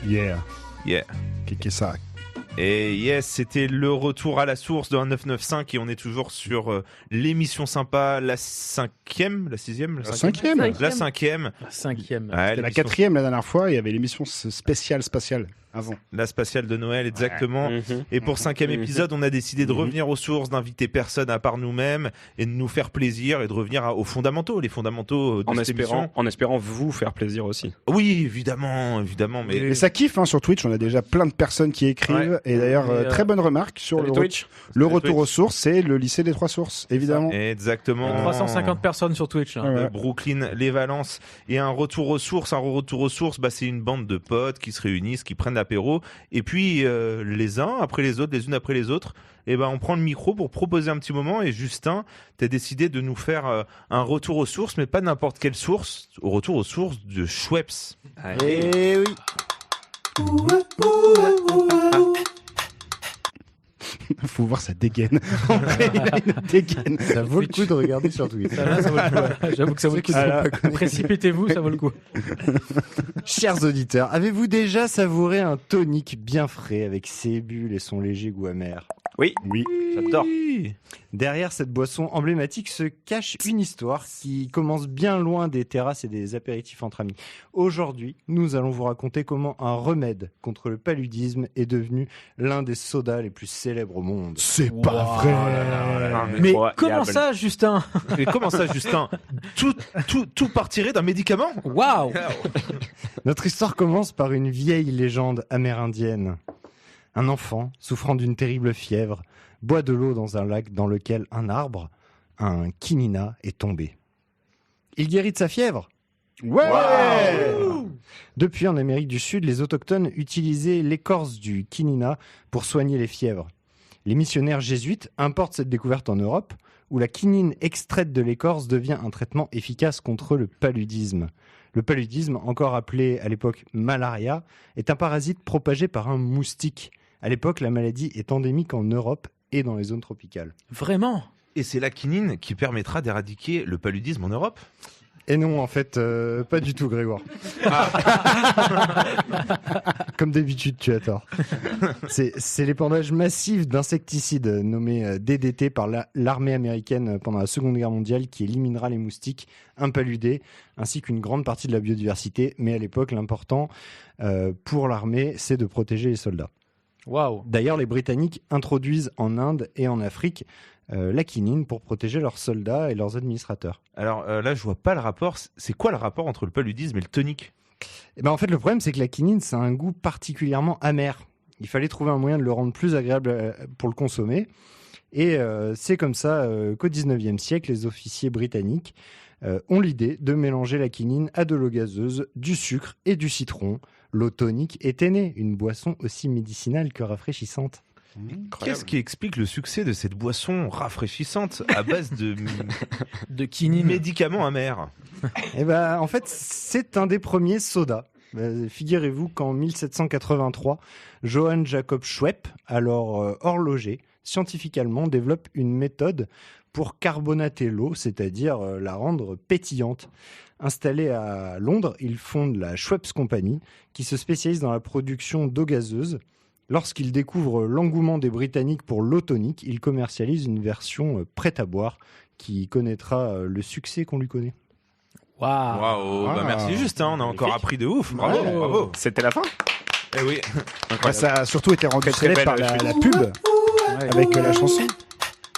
Yeah. Yeah. Qu'est-ce que ça? Et yes, c'était le retour à la source de 1995 et on est toujours sur l'émission sympa, la cinquième, la sixième, La cinquième. la cinquième. La cinquième. Ouais, C'était la l'émission- quatrième la dernière fois. Il y avait l'émission spéciale avant. La spatiale de Noël, exactement. Mhm. Et pour cinquième Mhm. épisode, on a décidé de Mhm. revenir aux sources, d'inviter personne à part nous-mêmes et de nous faire plaisir et de revenir aux fondamentaux, les fondamentaux de En cette émission. espérant vous faire plaisir aussi. Oui, évidemment, mais Et ça kiffe hein, sur Twitch. On a déjà plein de personnes qui écrivent. Et d'ailleurs, très bonne remarque sur Salut le, Twitch. le Salut retour Twitch. aux sources. C'est le lycée des trois sources, évidemment. exactement. 350 personnes sur Twitch. Là. De Brooklyn, les Valences, et un retour aux sources. Un retour aux sources, c'est une bande de potes qui se réunissent, qui prennent l'apéro, et puis les uns après les autres, les unes après les autres, on prend le micro pour proposer un petit moment. Et Justin, t'as décidé de nous faire un retour aux sources, mais pas n'importe quelle source, au retour aux sources de Schweppes. Eh oui. Faut voir sa dégaine. En vrai, il a une dégaine. Ça vaut le coup de regarder sur Twitter. Ça, ça vaut le coup, ouais. J'avoue que ça vaut le coup. Précipitez-vous, ça vaut le coup. Chers auditeurs, avez-vous déjà savouré un tonic bien frais avec ses bulles et son léger goût amer? Oui. J'adore. Derrière cette boisson emblématique se cache une histoire qui commence bien loin des terrasses et des apéritifs entre amis. Aujourd'hui, nous allons vous raconter comment un remède contre le paludisme est devenu l'un des sodas les plus célèbres au monde. C'est pas vrai. Mais comment ça, Justin? Mais comment ça, Justin? Tout partirait d'un médicament? Waouh! Notre histoire commence par une vieille légende amérindienne. Un enfant, souffrant d'une terrible fièvre, boit de l'eau dans un lac dans lequel un arbre, un quinina, est tombé. Il guérit de sa fièvre. Ouais! Depuis, en Amérique du Sud, les autochtones utilisaient l'écorce du quinina pour soigner les fièvres. Les missionnaires jésuites importent cette découverte en Europe, où la quinine extraite de l'écorce devient un traitement efficace contre le paludisme. Le paludisme, encore appelé à l'époque malaria, est un parasite propagé par un moustique. À l'époque, la maladie est endémique en Europe et dans les zones tropicales. Vraiment? Et c'est la quinine qui permettra d'éradiquer le paludisme en Europe? Et non, en fait, pas du tout, Grégoire. Comme d'habitude, tu as tort. C'est l'épandage massif d'insecticides nommés DDT par l'armée américaine pendant la Seconde Guerre mondiale qui éliminera les moustiques impaludés ainsi qu'une grande partie de la biodiversité. Mais à l'époque, l'important pour l'armée, c'est de protéger les soldats. Waouh. D'ailleurs, les Britanniques introduisent en Inde et en Afrique la quinine pour protéger leurs soldats et leurs administrateurs. Alors là, je vois pas le rapport. C'est quoi le rapport entre le paludisme et le tonique? Eh ben, en fait, le problème, c'est que la quinine, ça a un goût particulièrement amer. Il fallait trouver un moyen de le rendre plus agréable pour le consommer. Et c'est comme ça qu'au 19e siècle, les officiers britanniques ont l'idée de mélanger la quinine à de l'eau gazeuse, du sucre et du citron. L'eau tonique était née, une boisson aussi médicinale que rafraîchissante. Qu'est-ce qui explique le succès de cette boisson rafraîchissante à base de quinine, médicaments amers? Eh ben, en fait, c'est un des premiers sodas. Figurez-vous qu'en 1783, Johann Jacob Schwepp, alors horloger, scientifique allemand, développe une méthode pour carbonater l'eau, c'est-à-dire la rendre pétillante. Installé à Londres, il fonde la Schweppes Company, qui se spécialise dans la production d'eau gazeuse. Lorsqu'il découvre l'engouement des Britanniques pour l'eau tonique, il commercialise une version prête à boire qui connaîtra le succès qu'on lui connaît. Waouh. Bah merci Justin, on a encore appris de ouf. Bravo. C'était la fin. Eh oui. Bah, ça a surtout été rendu célèbre par la pub avec la chanson.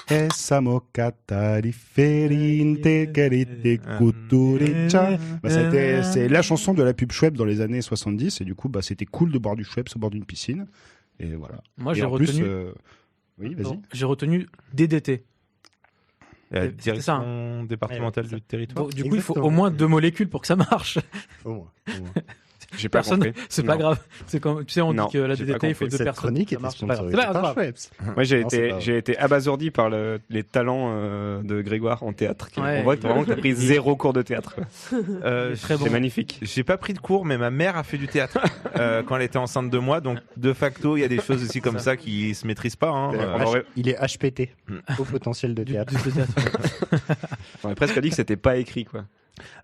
Essa moccata differente carite cultureccia. C'est la chanson de la pub Schweppes dans les années 70 et du coup c'était cool de boire du Schweppes au bord d'une piscine et voilà. Moi j'ai retenu oui, vas-y. J'ai retenu DDT. La direction départementale du territoire. Du coup, il faut au moins 2 molécules pour que ça marche. Au moins. J'ai pas compris. C'est pas grave. C'est comme, tu sais, on dit que la DDT, il faut 2 personnes. Chronique était sponsorisée par Schweppes. Moi, j'ai été abasourdi par les talents de Grégoire en théâtre. On voit vraiment que t'as pris 0 cours de théâtre. C'est magnifique. J'ai pas pris de cours, mais ma mère a fait du théâtre quand elle était enceinte de moi. Donc, de facto, il y a des choses aussi comme ça qui se maîtrisent pas. Hein. Il est HPT, au potentiel de théâtre. On aurait presque dit que c'était pas écrit, quoi.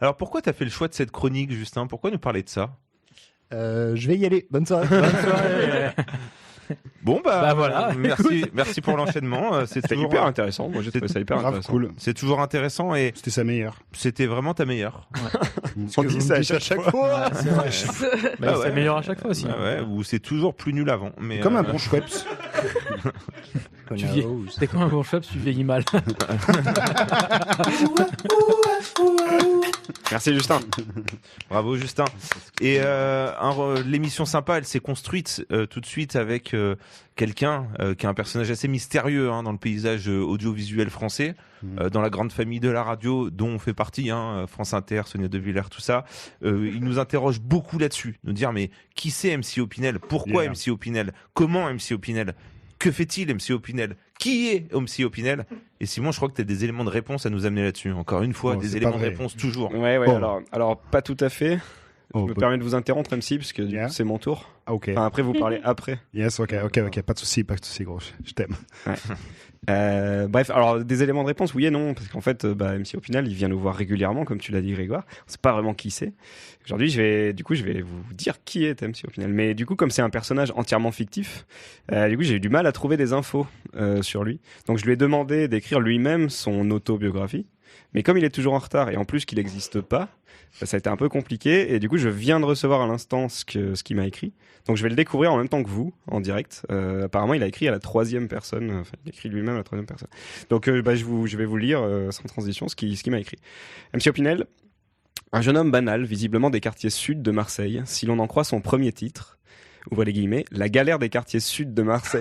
Alors, pourquoi t'as fait le choix de cette chronique, Justin? Pourquoi nous parler de ça? Je vais y aller. Bonne soirée. Bon bah voilà. Merci pour l'enchaînement. C'était hyper intéressant. Moi j'ai trouvé ça hyper intéressant. Cool. C'est toujours intéressant et c'était sa meilleure. C'était vraiment ta meilleure. On dit ça à chaque fois. C'est meilleur à chaque fois aussi. Ou c'est toujours plus nul avant. Mais comme un bon Schweppes. T'es comme un bon Schweppes, tu vieillis mal. Merci Justin. Bravo Justin. Et l'émission sympa, elle s'est construite tout de suite avec quelqu'un qui est un personnage assez mystérieux dans le paysage audiovisuel français, dans la grande famille de la radio dont on fait partie, France Inter, Sonia De Villers, tout ça. Il nous interroge beaucoup là-dessus, nous dire mais qui c'est MC Opinel? Pourquoi MC Opinel? Comment MC Opinel? Que fait-il MC Opinel? Qui est MC Opinel? Et Simon, je crois que tu as des éléments de réponse à nous amener là-dessus. Encore une fois, des éléments de réponse toujours. Ouais, alors pas tout à fait. Je me permets de vous interrompre, MC, parce que c'est mon tour. Ah, ok. Enfin, après, vous parlez après. Yes, ok, pas de souci, gros, je t'aime. Ouais. Bref, alors des éléments de réponse, oui et non, parce qu'en fait, MC Opinel, il vient nous voir régulièrement, comme tu l'as dit, Grégoire. On sait pas vraiment qui c'est. Aujourd'hui, je vais vous dire qui est MC Opinel. Mais du coup, comme c'est un personnage entièrement fictif, j'ai eu du mal à trouver des infos sur lui. Donc, je lui ai demandé d'écrire lui-même son autobiographie. Mais comme il est toujours en retard et en plus qu'il n'existe pas, ça a été un peu compliqué. Et du coup, je viens de recevoir à l'instant ce qu'il m'a écrit. Donc, je vais le découvrir en même temps que vous, en direct. Apparemment, il a écrit à la 3e personne. Enfin, il écrit lui-même à la 3e personne. Donc, je vais vous lire sans transition ce qu'il m'a écrit. MC Opinel, un jeune homme banal, visiblement des quartiers sud de Marseille, si l'on en croit son premier titre. Ouvrez les guillemets, la galère des quartiers sud de Marseille.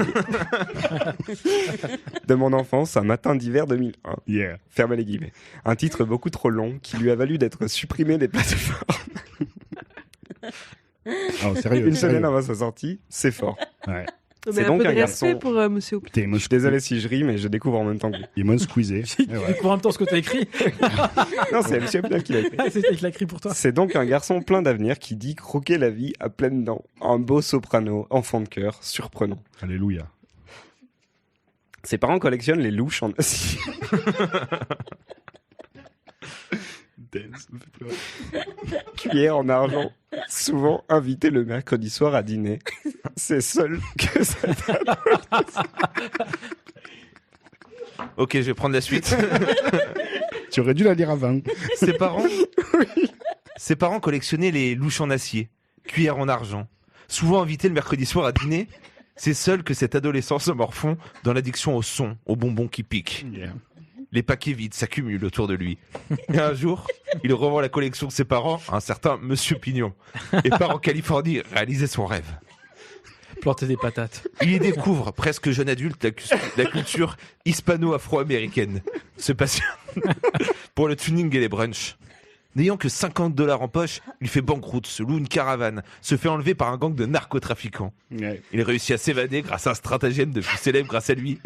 De mon enfance, un matin d'hiver 2001. Yeah. Fermez les guillemets. Un titre beaucoup trop long qui lui a valu d'être supprimé des plateformes. Oh, sérieux, Une semaine avant sa sortie, c'est fort. Ouais. C'est donc un respect garçon. pour Monsieur Opinel. Je suis désolé si je ris, mais je découvre en même temps que vous. Il m'a squeezé. Pour en même temps ce que t'as écrit. Non, c'est MC Opinel qui l'a écrit. C'est lui qui l'a écrit pour toi. C'est donc un garçon plein d'avenir qui dit croquer la vie à pleines dents. Un beau soprano, enfant de cœur, surprenant. Alléluia. Ses parents collectionnent les louches en acier. Cuillère en argent, souvent invité le mercredi soir à dîner. C'est seul que ça. Ok, je vais prendre la suite. Tu aurais dû la lire avant. Ses parents collectionnaient les louches en acier, cuillères en argent. Souvent invité le mercredi soir à dîner, c'est seul que cet adolescent se morfond dans l'addiction au son, aux bonbons qui piquent. Yeah. Les paquets vides s'accumulent autour de lui. Et un jour, il revend la collection de ses parents à un certain Monsieur Pignon et part en Californie réaliser son rêve. Planter des patates. Il y découvre, presque jeune adulte, la culture hispano-afro-américaine. Se passionne pour le tuning et les brunchs. N'ayant que $50 en poche, il fait banqueroute, se loue une caravane, se fait enlever par un gang de narcotrafiquants. Ouais. Il réussit à s'évader grâce à un stratagème devenu célèbre grâce à lui.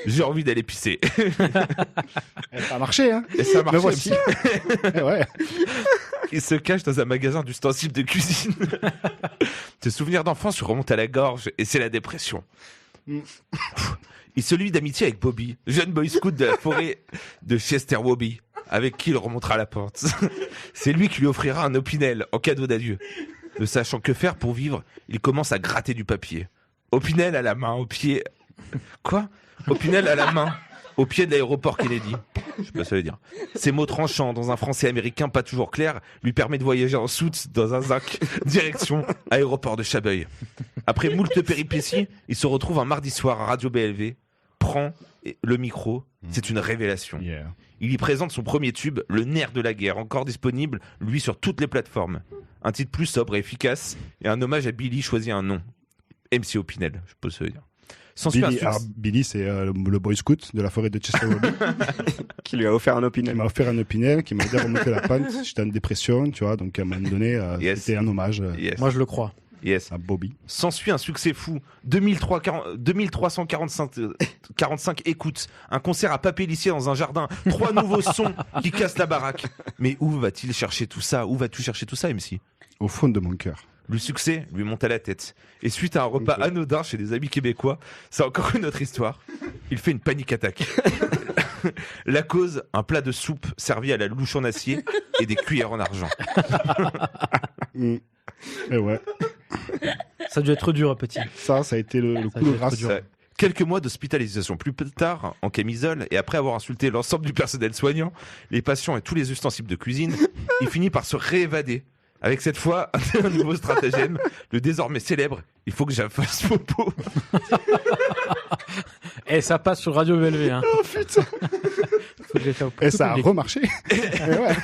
J'ai envie d'aller pisser. Ça a marché, hein. Et ça a marché aussi. Ouais. Il se cache dans un magasin d'ustensiles de cuisine. Ses souvenirs d'enfance se remontent à la gorge et c'est la dépression. Il se lie d'amitié avec Bobby, jeune boy scout de la forêt de Chester Wobby, avec qui il remontera la pente. C'est lui qui lui offrira un Opinel en cadeau d'adieu. Ne sachant que faire pour vivre, il commence à gratter du papier. Opinel à la main, au pied... Quoi ? Opinel à la main, au pied de l'aéroport Kennedy. Je sais pas ce que ça veut dire. Ces mots tranchants dans un français américain pas toujours clair lui permet de voyager en soute dans un zinc direction aéroport de Chabeuil. Après moult péripéties, il se retrouve un mardi soir à Radio BLV, prend le micro, c'est une révélation. Yeah. Il y présente son premier tube, Le nerf de la guerre, encore disponible, lui, sur toutes les plateformes. Un titre plus sobre et efficace, et un hommage à Billy choisit un nom. MC Opinel, je peux se dire. Billy, c'est le boy scout de la forêt de Chester Wobby. Qui lui a offert un Opinel. Il m'a offert un Opinel, qui m'a aidé à remonter la pente. J'étais en dépression, tu vois, donc à un moment donné, c'était un hommage Moi, je le crois. Yes. à Bobby. S'ensuit un succès fou, 2345 écoutes, un concert à Papélissier dans un jardin, 3 nouveaux sons qui cassent la baraque. Mais où va-t-il chercher tout ça ? Où vas-tu chercher tout ça, MC ? Au fond de mon cœur. Le succès lui monte à la tête. Et suite à un repas anodin chez des amis québécois, c'est encore une autre histoire. Il fait une panique attaque. La cause, un plat de soupe servi à la louche en acier et des cuillères en argent. Et ouais. Ça a dû être dur, petit. Ça a été le coup de grâce. Quelques mois d'hospitalisation plus tard, en camisole, et après avoir insulté l'ensemble du personnel soignant, les patients et tous les ustensiles de cuisine, il finit par se réévader. Avec cette fois, un nouveau stratagème, le désormais célèbre, il faut que j'affasse popo. Et ça passe sur Radio BLV, hein. Oh putain. Et ça a remarché. Ouais.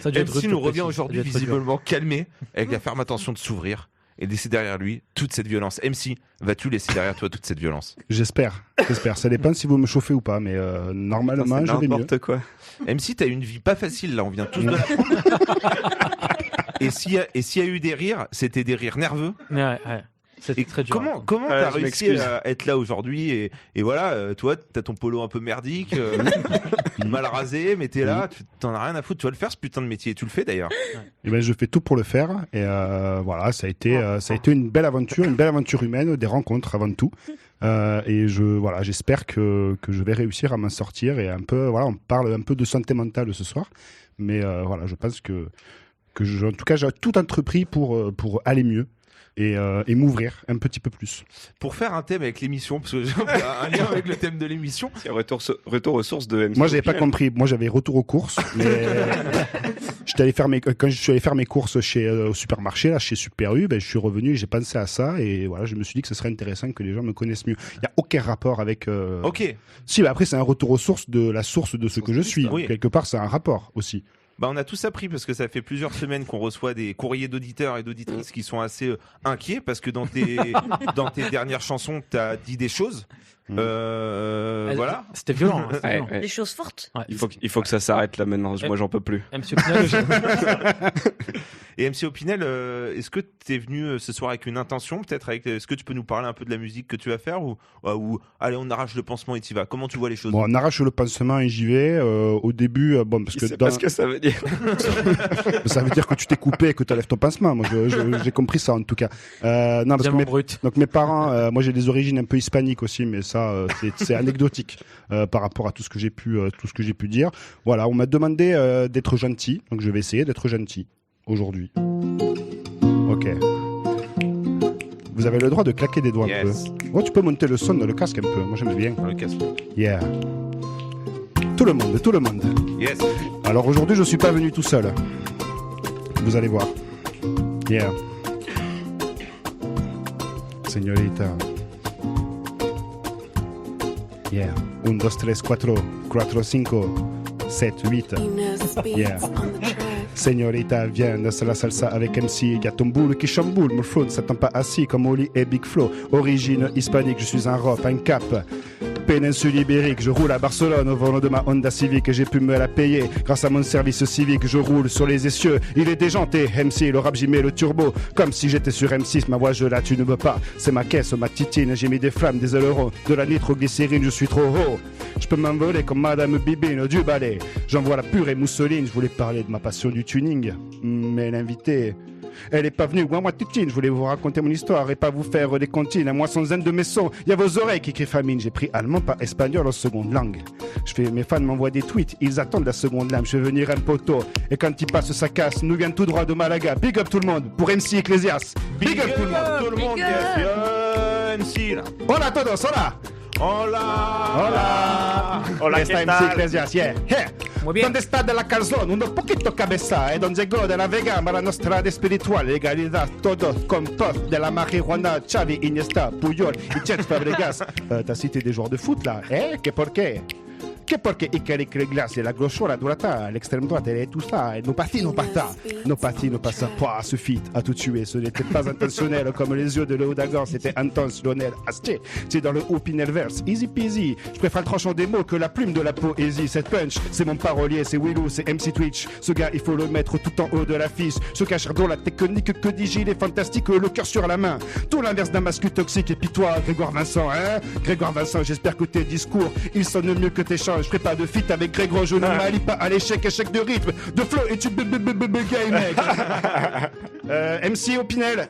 Ça a dû être MC nous revient petit. aujourd'hui visiblement calmé, avec la ferme intention de s'ouvrir et laisser derrière lui toute cette violence. MC, vas-tu laisser derrière toi toute cette violence ? J'espère. Ça dépend si vous me chauffez ou pas, mais normalement, je vais mieux. N'importe quoi. MC, t'as une vie pas facile, là, on vient tous de la... Et s'il y a eu des rires, c'était des rires nerveux. Ouais. C'était très dur. Comment t'as réussi à être là aujourd'hui et voilà, toi, t'as ton polo un peu merdique, mal rasé, mais t'es là, tu t'en as rien à foutre, tu vas le faire ce putain de métier, tu le fais d'ailleurs. Et ben je fais tout pour le faire et voilà, ça a été une belle aventure humaine, des rencontres avant tout. Et j'espère que je vais réussir à m'en sortir et un peu, voilà, on parle un peu de santé mentale ce soir, mais voilà, je pense que en tout cas j'ai tout entrepris pour aller mieux. Et m'ouvrir un petit peu plus. Pour faire un thème avec l'émission, parce que j'ai un lien avec le thème de l'émission. C'est retour aux sources de MC. Moi, j'avais pas compris. Moi, j'avais retour aux courses, mais quand je suis allé faire mes courses au supermarché, là, chez Super U, ben, je suis revenu et j'ai pensé à ça et voilà, je me suis dit que ce serait intéressant que les gens me connaissent mieux. Il y a aucun rapport avec. Ok. Si, mais après, c'est un retour aux sources de la source de ce que je suis. Oui. Quelque part, c'est un rapport aussi. Bah, on a tous appris parce que ça fait plusieurs semaines qu'on reçoit des courriers d'auditeurs et d'auditrices qui sont assez inquiets parce que dans tes dernières chansons, t'as dit des choses. Voilà. C'était violent. Des choses fortes. Ouais. Il faut que ça s'arrête là maintenant. Moi, j'en peux plus. MC Opinel. Et MC Opinel, est-ce que t'es venu ce soir avec une intention, peut-être est-ce que tu peux nous parler un peu de la musique que tu vas faire ou allez, on arrache le pansement et t'y vas. Comment tu vois les choses? Bon, on arrache le pansement et j'y vais. Au début, parce que pas ce que ça veut dire. Ça veut dire que tu t'es coupé et que tu enlèves ton pansement. Moi, j'ai compris ça en tout cas. Non, parce que mes parents, moi j'ai des origines un peu hispaniques aussi, mais ça, c'est anecdotique par rapport à tout ce que j'ai pu dire. Voilà, on m'a demandé d'être gentil, donc je vais essayer d'être gentil aujourd'hui. Ok. Vous avez le droit de claquer des doigts un peu. Oh, tu peux monter le son dans le casque un peu. Moi j'aime bien. Dans le casque. Yeah. Tout le monde. Yes. Alors aujourd'hui, je suis pas venu tout seul. Vous allez voir. Yeah. Señorita. Yeah. 1, 2, 3, 4, 4, 5, 7, 8. Yeah. Señorita, viens, danse la salsa avec MC. Y a ton boule qui chamboule, mon flow ne s'attend pas assis comme Oli et Big Flo. Origine hispanique, je suis un rap, un cap. Péninsule ibérique, je roule à Barcelone au volant de ma Honda Civic et j'ai pu me la payer grâce à mon service civique. Je roule sur les essieux, il est déjanté. MC, le rap, j'y mets le turbo comme si j'étais sur M6. Ma voix, je la tu ne veux pas. C'est ma caisse, ma titine. J'ai mis des flammes, des ailerons, de la nitroglycérine. Je suis trop haut. Je peux m'envoler comme Madame Bibine du ballet. J'envoie la pure et mousseline. Je voulais parler de ma passion du tuning, mais l'invité, elle est pas venue, moi tutine, je voulais vous raconter mon histoire et pas vous faire des comptines. À moi sans zen de mes sons, il y a vos oreilles qui crient famine. J'ai pris allemand par espagnol en seconde langue. Mes fans m'envoient des tweets, ils attendent la seconde lame. Je vais venir un poteau et quand il passe ça casse. Nous vient tout droit de Malaga. Big up tout le monde pour MC Ecclesias. Big up tout le monde. MC là. Hola todos, hola. Hola, está MC Ecclesias, yeah. Donde está de la calzón, un poquito cabeza, donde llegó de la vega, para nuestra espiritual, legalidad, todo con puff, de la marihuana, Xavi, Iniesta, Puyol, y Chet Fabregas. T'as cité des joueurs de foot là, Que por qué? Que porque Iker Iglesias et la gauche, la droite, l'extrême droite, et tout ça, et nos partis. Pouah, ce feat a tout tué, ce n'était pas intentionnel, comme les yeux de Léo Dagor, c'était intense, Lionel Astier. C'est dans le Opinelverse, easy peasy. Je préfère le tranchant des mots que la plume de la poésie. Cette punch, c'est mon parolier, c'est Willou, c'est MC Twitch. Ce gars, il faut le mettre tout en haut de l'affiche. Se cacher dans la technique que dit Gilles est fantastique, le cœur sur la main. Tout l'inverse d'un masque toxique, et puis toi, Grégoire Vincent, Grégoire Vincent, j'espère que tes discours, ils sonnent mieux que tes chants. Je ferai pas de feat avec Grégoire, je ne m'allie pas à l'échec, échec de rythme, de flow et tu gay mec. MC Opinel,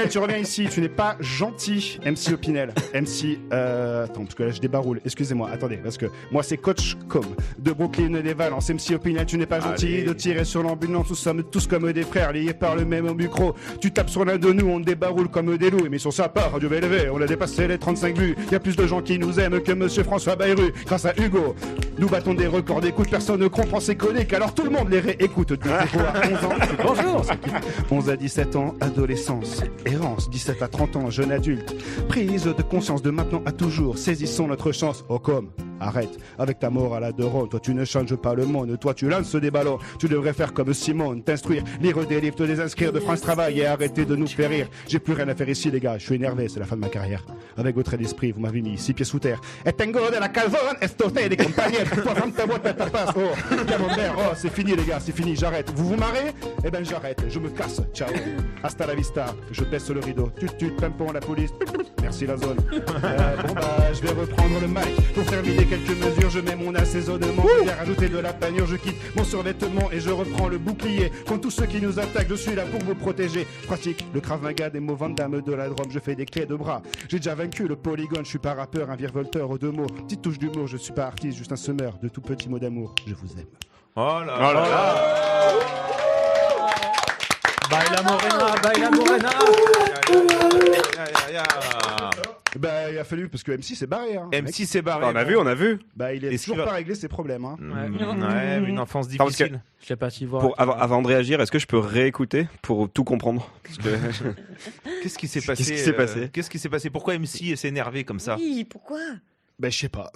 tu reviens ici, tu n'es pas gentil. MC Opinel, attends, parce que là je débaroule, excusez-moi, attendez, parce que moi c'est Coach Com de Brooklyn et des Valences. MC Opinel, tu n'es pas gentil de tirer sur l'ambulance, nous sommes tous comme des frères, liés par le même micro. Tu tapes sur l'un de nous, on débaroule comme des loups, mais sur sa part, Radio BLV, on a dépassé les 35 vues. Il y a plus de gens qui nous aiment que Monsieur François Bayrou, grâce à Hugo. Nous battons des records d'écoute, personne ne comprend ces coniques, alors tout le monde les réécoute. De 0 à 11 ans, bonjour. 11 à 17 ans, adolescence, errance, 17 à 30 ans, jeune adulte. Prise de conscience de maintenant à toujours, saisissons notre chance. Oh comme Arrête, avec ta mort à la Doron, toi tu ne changes pas le monde, toi tu lances des ballons, tu devrais faire comme Simone, t'instruire, lire des livres, te désinscrire de France Travail et arrêter de nous faire rire. J'ai plus rien à faire ici les gars, je suis énervé, c'est la fin de ma carrière. Avec votre d'esprit, vous m'avez mis 6 pieds sous terre. Et tengo de la calzone, estote des compagnons, toi femme ta boîte, ta passe, oh, camembert, oh, c'est fini les gars, c'est fini, j'arrête. Vous vous marrez? Eh ben j'arrête, je me casse, ciao. Hasta la vista, je baisse le rideau, tut, pimpon, la police, merci la zone. Bon bah, je vais reprendre le mic, pour terminer quelques mesures, je mets mon assaisonnement, je viens rajouter de la panure, je quitte mon survêtement et je reprends le bouclier. Contre tous ceux qui nous attaquent, je suis là pour vous protéger. Je pratique le Krav Maga des mots Van Damme de la Drôme, je fais des clés de bras. J'ai déjà vaincu le polygone, je suis pas rappeur, un virevolteur aux 2 mots. Petite touche d'humour, je suis pas artiste, juste un semeur de tout petits mots d'amour. Je vous aime. Oh là là. Baila Morena, Baila Morena. Bah, il a fallu, parce que M6 s'est barré. Hein, M6 s'est barré. On a vu. Bah, il a toujours pas réglé ses problèmes. Hein. Ouais, une enfance difficile. Je l'ai pas su voir. Avant de réagir, est-ce que je peux réécouter pour tout comprendre? Parce que... Qu'est-ce qui s'est passé? Qu'est-ce qui s'est passé? Pourquoi MC s'est énervé comme ça? Oui, pourquoi? Ben, je sais pas.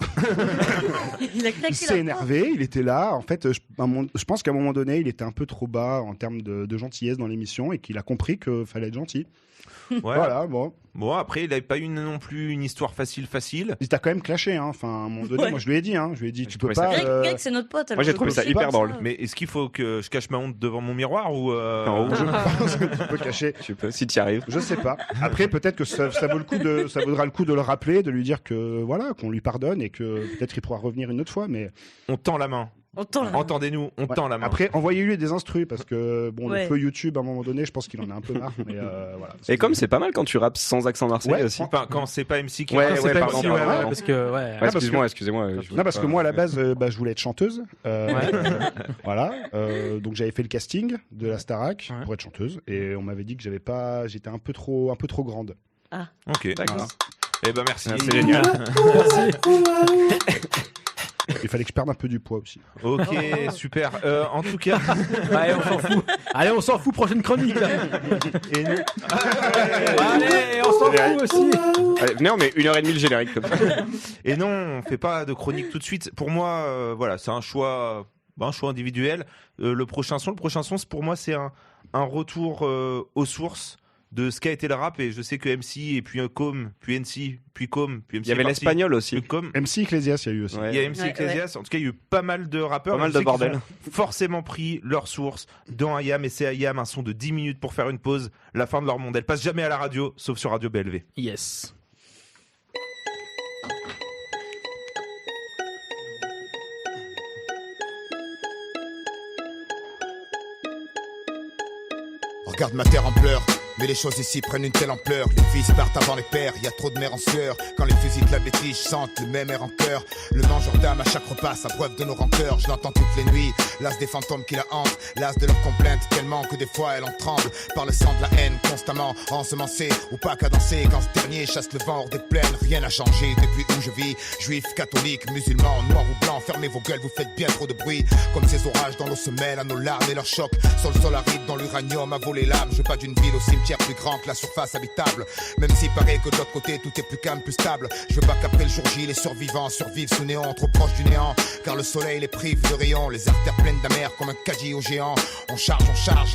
Il s'est énervé, il était là. En fait, je pense qu'à un moment donné, il était un peu trop bas en termes de gentillesse dans l'émission et qu'il a compris qu'il fallait être gentil. Ouais. Voilà, bon. Bon, après, il n'avait pas eu non plus une histoire facile. Il t'a quand même clashé, hein. Enfin, à un moment donné, moi je lui ai dit, tu peux pas. Greg, c'est notre pote. Moi j'ai trouvé ça hyper drôle. Mais est-ce qu'il faut que je cache ma honte devant mon miroir ou Je pense que tu peux cacher. Je peux, si tu y arrives. Je sais pas. Après, peut-être que ça vaudra le coup de le rappeler, de lui dire que voilà, qu'on lui pardonne et que peut-être il pourra revenir une autre fois. Mais on tend la main. Entendez-nous, on tend la main. Après, envoyez-lui des instrus parce que bon, le feu YouTube, à un moment donné, je pense qu'il en a un peu marre. Mais voilà. Et comme c'est pas mal quand tu rappes sans accent marseillais aussi. Enfin, quand c'est pas MC qui rappe. pardon. Parce que excusez-moi. Non, parce que moi à la base, je voulais être chanteuse. Voilà. Donc j'avais fait le casting de la Starac pour être chanteuse et on m'avait dit que j'étais un peu trop grande. Ah. Ok. D'accord. Eh ben merci. C'est génial. Il fallait que je perde un peu du poids aussi. Ok, super. En tout cas, allez, on s'en fout. Allez, on s'en fout. Prochaine chronique. Là. Et nous... Allez, on s'en fout aussi. Allez, venez, on met 1h30 le générique comme ça. Et non, on fait pas de chronique tout de suite. Pour moi, voilà, c'est un choix individuel. Le prochain son, pour moi, c'est un retour aux sources de ce qu'a été le rap, et je sais que MC et puis Com, puis NC, puis Com, puis MC. Il y avait l'espagnol aussi. MC Ecclesias, il y a eu aussi. Il y a MC Ecclesias. En tout cas, il y a eu pas mal de rappeurs. Pas mal de bordel. Qui ont forcément pris leur source dans IAM, et c'est IAM un son de 10 minutes pour faire une pause. La fin de leur monde. Elle passe jamais à la radio, sauf sur Radio BLV. Yes. Regarde ma terre en pleurs. Mais les choses ici prennent une telle ampleur. Les fils partent avant les pères, y a trop de mères en sueur. Quand les fusils de la bêtise sentent le même air en cœur. Le mangeur d'âme à chaque repas s'abreuve de nos rancœurs. Je l'entends toutes les nuits, l'as des fantômes qui la hantent. L'as de leurs complaintes tellement que des fois elle en tremble. Par le sang de la haine constamment ensemencé. Ou pas qu'à danser quand ce dernier chasse le vent hors des plaines. Rien n'a changé depuis où je vis. Juifs, catholiques, musulmans, noirs ou blancs. Fermez vos gueules, vous faites bien trop de bruit. Comme ces orages dans nos semelles à nos larmes et leurs chocs. Sur le sol aride dans l'uranium à voler l'âme. Je veux pas d'une ville au cimetière plus grand que la surface habitable. Même s'il paraît que de l'autre côté tout est plus calme, plus stable. Je veux pas qu'après le jour J les survivants survivent sous néant, trop proche du néant. Car le soleil les prive de rayons, les artères pleines d'amers comme un caddie au géant. On charge,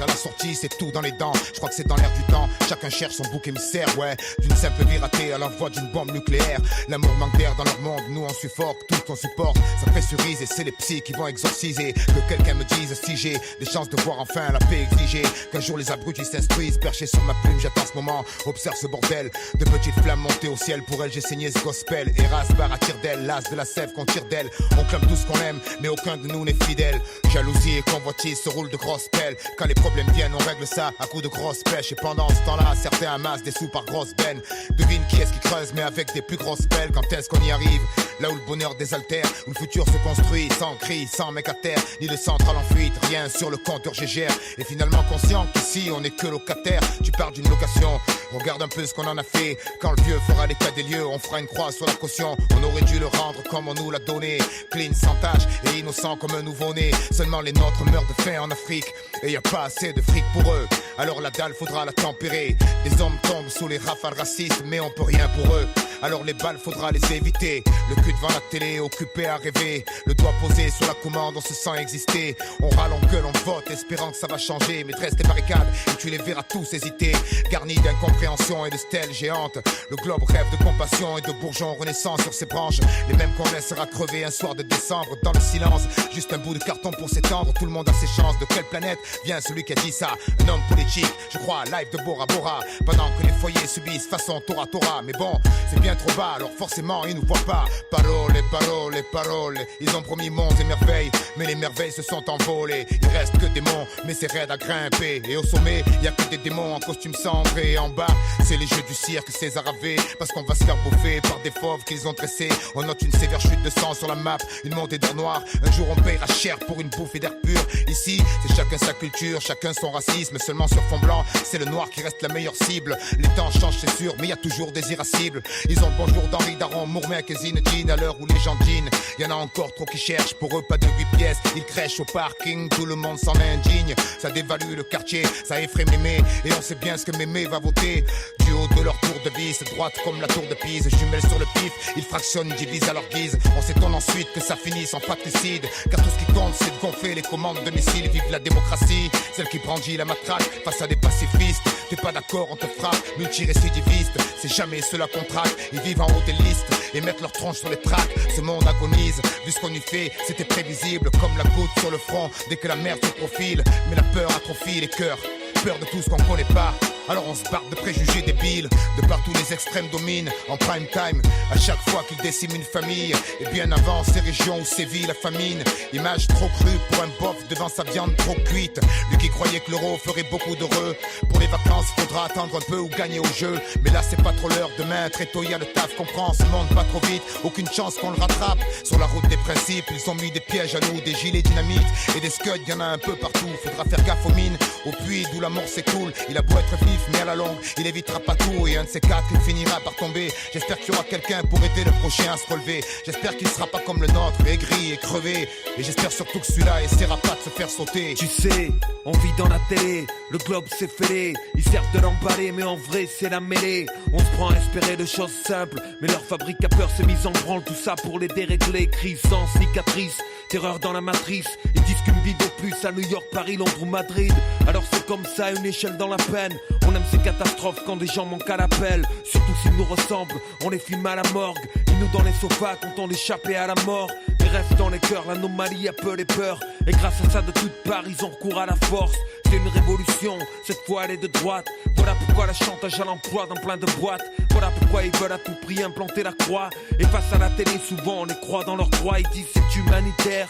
à la sortie c'est tout dans les dents. Je crois que c'est dans l'air du temps, chacun cherche son bouc émissaire. Ouais, d'une simple vie ratée à l'envoi d'une bombe nucléaire. L'amour manque d'air dans leur monde, nous on suffoque, tous on supporte. Ça pressurise et c'est les psys qui vont exorciser. Que quelqu'un me dise si j'ai des chances de voir enfin la paix exigée. Qu'un jour les abrutis s'instruisent, perchés sur ma plume, j'attends ce moment, observe ce bordel. De petites flammes montées au ciel, pour elle j'ai saigné ce gospel. Eras barre à tire d'elle, l'as de la sève qu'on tire d'elle. On clame tout ce qu'on aime, mais aucun de nous n'est fidèle. Jalousie et convoitise se roulent de grosses pelles. Quand les problèmes viennent, on règle ça à coups de grosses pêches. Et pendant ce temps-là, certains amassent des sous par grosses bennes. Devine qui est-ce qui creuse, mais avec des plus grosses pelles. Quand est-ce qu'on y arrive? Là où le bonheur désaltère, où le futur se construit, sans cri, sans mec à terre, ni de centrale en fuite, rien sur le compteur GGR. Et finalement conscient qu'ici on n'est que locataire. Tu parles d'une location, regarde un peu ce qu'on en a fait. Quand le vieux fera l'état des lieux, on fera une croix sur la caution. On aurait dû le rendre comme on nous l'a donné, clean, sans tache et innocent comme un nouveau-né. Seulement les nôtres meurent de faim en Afrique, et y a pas assez de fric pour eux. Alors la dalle faudra la tempérer. Des hommes tombent sous les rafales racistes, mais on peut rien pour eux. alors les balles faudra les éviter. Le cul devant la télé, occupé à rêver, le doigt posé sur la commande, on se sent exister. On râle, on gueule, on vote, espérant que ça va changer. Mais dresse tes barricades et tu les verras tous hésiter. Garnis d'incompréhension et de stèles géantes, le globe rêve de compassion et de bourgeons renaissants sur ses branches. Les mêmes qu'on laissera crever un soir de décembre dans le silence. Juste un bout de carton pour s'étendre, tout le monde a ses chances. De quelle planète vient celui qui a dit ça? Un homme politique, je crois à live de Bora Bora. Pendant que les foyers subissent façon Tora Tora. Mais bon, c'est bien trop bas, alors forcément ils nous voient pas. Parole, parole, parole. Ils ont promis monts et merveilles, mais les merveilles se sont envolées. Il reste que des monts, mais c'est raide à grimper. Et au sommet, y a que des démons en costume sombre. Et en bas, c'est les jeux du cirque César Ave. Parce qu'on va se faire bouffer par des fauves qu'ils ont dressés. On note une sévère chute de sang sur la map, une montée d'or noir. Un jour on paiera cher pour une bouffée d'air pur. Ici, c'est chacun sa culture, chacun son racisme. Seulement sur fond blanc, c'est le noir qui reste la meilleure cible. Les temps changent, c'est sûr, mais y a toujours des irascibles. Ils ont le bonjour d'Henri Daron, Mourmec et Zinedine. À l'heure où les gens dînent, y en a encore trop qui cherchent. Pour eux, pas de 8 pièces, ils crèchent au parking. Tout le monde s'en indigne, ça dévalue le quartier, ça effraie Mémé. Et on sait bien ce que Mémé va voter. Du haut de leur tour de vis, droite comme la tour de Pise. Jumelles sur le pif, ils fractionnent, divisent à leur guise. On s'étonne ensuite que ça finisse en fratricide. Car tout ce qui compte, c'est de gonfler les commandes de missiles. Vive la démocratie, celle qui brandit la matraque face à des pacifistes. T'es pas d'accord, on te frappe, multirécidiviste. C'est jamais ceux-là qu'on traque, ils vivent en haut des listes et mettent leur tronche sur les tracks. Ce monde agonise, vu ce qu'on y fait, c'était prévisible. Comme la goutte sur le front, dès que la merde se profile. Mais la peur atrophie les cœurs, peur de tout ce qu'on connaît pas. Alors on se barre de préjugés débiles. De partout les extrêmes dominent en prime time. À chaque fois qu'ils déciment une famille. Et bien avant ces régions où sévit la famine. Image trop crue pour un bof devant sa viande trop cuite. Lui qui croyait que l'euro ferait beaucoup d'heureux. Pour les vacances faudra attendre un peu ou gagner au jeu. Mais là c'est pas trop l'heure, demain très tôt y'a le taf. Comprends, ce monde pas trop vite, aucune chance qu'on le rattrape. Sur la route des principes, ils ont mis des pièges à nous. Des gilets dynamite et des scuds, y'en a un peu partout. Faudra faire gaffe aux mines, au puits d'où la mort s'écoule. Il a beau être vif mais à la longue, il évitera pas tout. Et un de ces quatre, il finira par tomber. J'espère qu'il y aura quelqu'un pour aider le prochain à se relever. J'espère qu'il sera pas comme le nôtre, aigri et crevé. Et j'espère surtout que celui-là essaiera pas de se faire sauter. Tu sais, on vit dans la télé, le globe s'est fêlé. Ils servent de l'emballer, mais en vrai c'est la mêlée. On se prend à espérer de choses simples, mais leur fabrique à peur s'est mise en branle. Tout ça pour les dérégler, crise sans cicatrice. Terreur dans la matrice, ils disent qu'une vie de plus à New York, Paris, Londres ou Madrid. Alors c'est comme ça, une échelle dans la peine. On aime ces catastrophes quand des gens manquent à l'appel. Surtout s'ils nous ressemblent, on les filme à la morgue. Ils nous dans les sofas, content d'échapper à la mort. Mais reste dans les cœurs, l'anomalie appelle les peurs. Et grâce à ça de toutes parts, ils ont recours à la force. C'est une révolution, cette fois elle est de droite. Voilà pourquoi la chantage à l'emploi dans plein de boîtes. Voilà pourquoi ils veulent à tout prix implanter la croix. Et face à la télé, souvent on les croit dans leurs droits. Ils disent c'est humanitaire,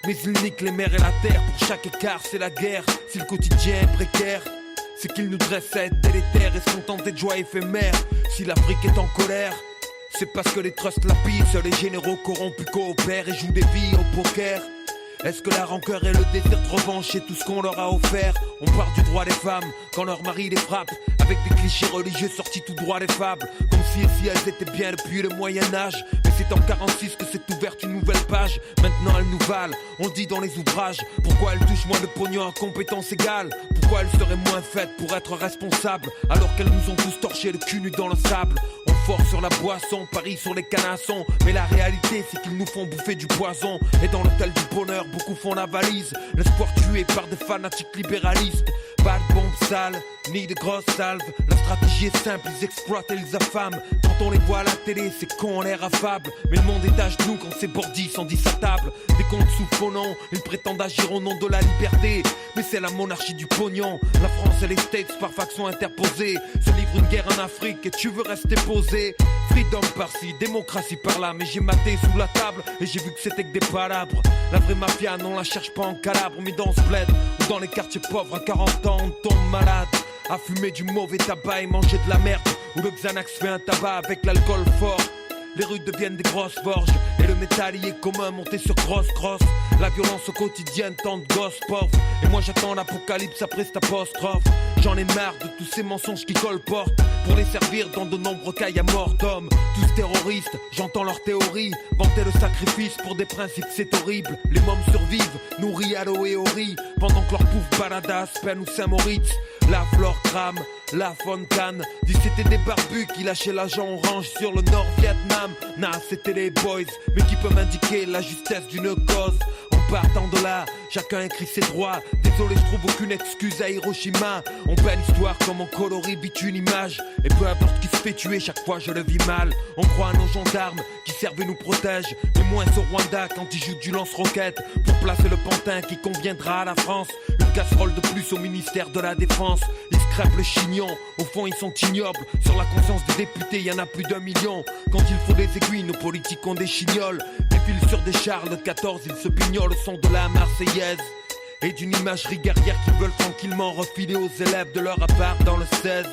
mais ils niquent les mers et la terre. Pour chaque écart c'est la guerre. Si le quotidien est précaire, c'est qu'ils nous dressent à être délétères et se contentent de joies éphémères. Si l'Afrique est en colère, c'est parce que les trusts la pissent. Les généraux corrompus coopèrent et jouent des vies au poker. Est-ce que la rancœur et le désir de revanche est tout ce qu'on leur a offert? On parle du droit des femmes quand leur mari les frappe, avec des clichés religieux sortis tout droit des fables. Comme si elles étaient bien depuis le Moyen-Âge. Mais c'est en 46 que s'est ouverte une nouvelle page. Maintenant elles nous valent, on dit dans les ouvrages. Pourquoi elles touchent moins de pognon à compétences égales? Pourquoi elles seraient moins faites pour être responsables, alors qu'elles nous ont tous torché le cul nu dans le sable? On force sur la boisson, parie sur les canassons. Mais la réalité c'est qu'ils nous font bouffer du poison. Et dans l'hôtel du bonheur, beaucoup font la valise. L'espoir tué par des fanatiques libéralistes. Pas de bombes sales, ni de grosses salves. La stratégie est simple, ils exploitent et ils affament. Quand on les voit à la télé, c'est con, on l'air affable. Mais le monde est à genoux quand c'est Bordy sont 10 à table. Des comptes sous faux nom, ils prétendent agir au nom de la liberté. Mais c'est la monarchie du pognon. La France et les States par faction interposée se livrent une guerre en Afrique et tu veux rester posé. Freedom par-ci, démocratie par-là. Mais j'ai maté sous la table et j'ai vu que c'était que des palabres. La vraie mafia, non, on la cherche pas en Calabre, mais dans ce bled ou dans les quartiers pauvres. À 40 ans, on tombe malade à fumer du mauvais tabac et manger de la merde. Où le Xanax fait un tabac avec l'alcool fort. Les rues deviennent des grosses forges et le métallier commun monté sur cross. La violence au quotidien, tant de gosses pauvres. Et moi j'attends l'apocalypse après cette apostrophe. J'en ai marre de tous ces mensonges qui colportent pour les servir dans de nombreux cas à mort d'hommes. Tous terroristes, j'entends leur théorie. Vanter le sacrifice pour des principes c'est horrible. Les mômes survivent, nourris à l'eau et au riz, pendant que leur pouf balade à Aspen ou Saint-Moritz. La flore crame, La Fontane. Dit c'était des barbus qui lâchaient l'agent orange sur le Nord-Vietnam. Nah, c'était les boys, mais qui peut m'indiquer la justesse d'une cause. En partant de là, chacun écrit ses droits. Désolé, je trouve aucune excuse à Hiroshima. On peint l'histoire comme on colorie vite une image. Et peu importe qui se fait tuer, chaque fois je le vis mal. On croit à nos gendarmes qui servent et nous protègent, mais moins au Rwanda quand ils jouent du lance-roquette pour placer le pantin qui conviendra à la France. Une casserole de plus au ministère de la Défense. Ils se crêpent le chignon, au fond ils sont ignobles. Sur la conscience des députés, y en a plus d'1 million. Quand il faut des aiguilles, nos politiques ont des chignoles. Défilent sur des chars de 14, ils se pignolent au son de la Marseillaise. Et d'une imagerie guerrière qu'ils veulent tranquillement refiler aux élèves de leur appart dans le 16.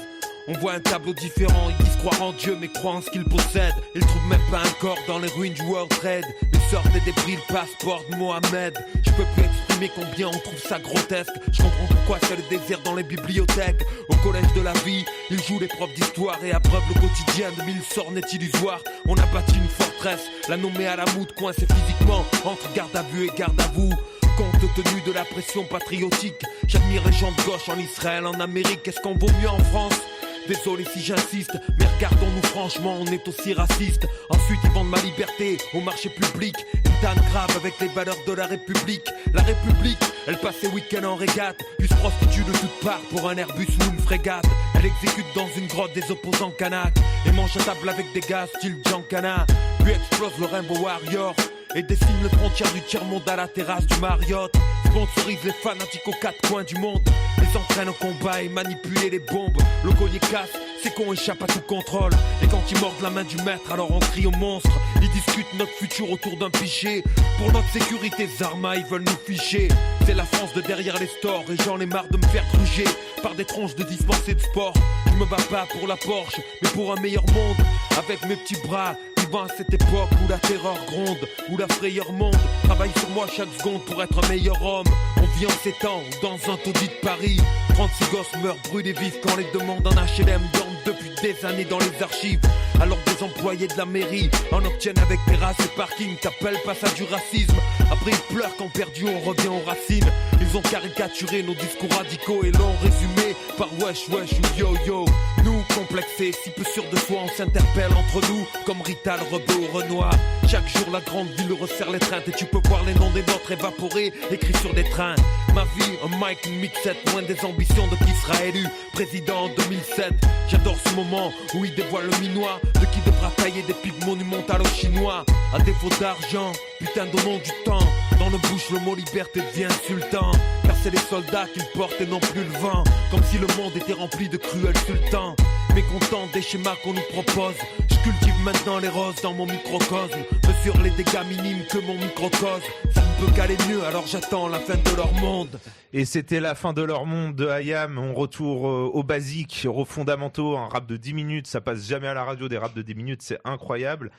On voit un tableau différent, ils disent croire en Dieu mais croient en ce qu'ils possèdent. Ils trouvent même pas un corps dans les ruines du World Trade. Ils sortent des débris, le passeport de Mohamed. Je peux plus exprimer combien on trouve ça grotesque. Je comprends pourquoi c'est le désert dans les bibliothèques. Au collège de la vie, ils jouent les profs d'histoire et abreuvent le quotidien de 1000 sorts net illusoires. On a bâti une forteresse, la nommée à la moute, coincée physiquement entre garde à vue et garde à vous. Compte tenu de la pression patriotique, j'admire les gens de gauche en Israël, en Amérique. Est-ce qu'on vaut mieux en France ? Désolé si j'insiste, mais regardons-nous franchement, on est aussi raciste. Ensuite ils vendent ma liberté au marché public. Une tanne grave avec les valeurs de la République. La République, elle passe ses week-ends en régate, puis se prostitue de toutes parts pour un Airbus ou une frégate. Elle exécute dans une grotte des opposants canaques et mange à table avec des gars style Giancana. Puis explose le Rainbow Warrior et dessine les frontières du tiers-monde à la terrasse du Marriott. Sponsorise les fanatiques aux quatre coins du monde, les entraîne au combat et manipule les bombes. Le collier casse, c'est qu'on échappe à tout contrôle. Et quand ils mordent la main du maître, alors on crie au monstre. Ils discutent notre futur autour d'un pichet. Pour notre sécurité, Zarma, ils veulent nous ficher. C'est la France de derrière les stores et j'en ai marre de me faire gruger par des tronches de dispensés de sport. Je me bats pas pour la Porsche, mais pour un meilleur monde. Avec mes petits bras, vivant à cette époque où la terreur gronde, où la frayeur monte. Travaille sur moi chaque seconde pour être un meilleur homme. On vit en ces temps dans un taudis de Paris. 36 gosses meurent brûlés vifs quand les demandes en HLM dorment depuis des années dans les archives. Alors des employés de la mairie en obtiennent avec terrasse et parking. T'appelles pas ça du racisme. Après ils pleurent quand perdu on revient aux racines. Ils ont caricaturé nos discours radicaux et l'ont résumé par wesh wesh ou yo yo. Nous complexés, si peu sûrs de soi, on s'interpelle entre nous comme Rital, Rebeu ou Renoir. Chaque jour la grande ville resserre les treintes et tu peux voir les noms des nôtres évaporés écrits sur des trains. Ma vie, un mic, une mixette, loin des ambitions de qui sera élu président en 2007. J'adore ce moment où il dévoile le minois de qui devra tailler des pipes monumentales aux Chinois. À défaut d'argent, putain donnons du temps. Dans nos bouches le mot liberté devient insultant. Car c'est les soldats qui le portent et non plus le vent. Comme si le monde était rempli de cruels sultans. Mécontent des schémas qu'on nous propose, je cultive maintenant les roses dans mon microcosme. Mesure les dégâts minimes que mon microcosme. Ça ne peut qu'aller mieux, alors j'attends la fin de leur monde. Et c'était la fin de leur monde de IAM. On retourne aux basiques, aux fondamentaux. Un rap de 10 minutes, ça passe jamais à la radio. Des raps de 10 minutes, c'est incroyable.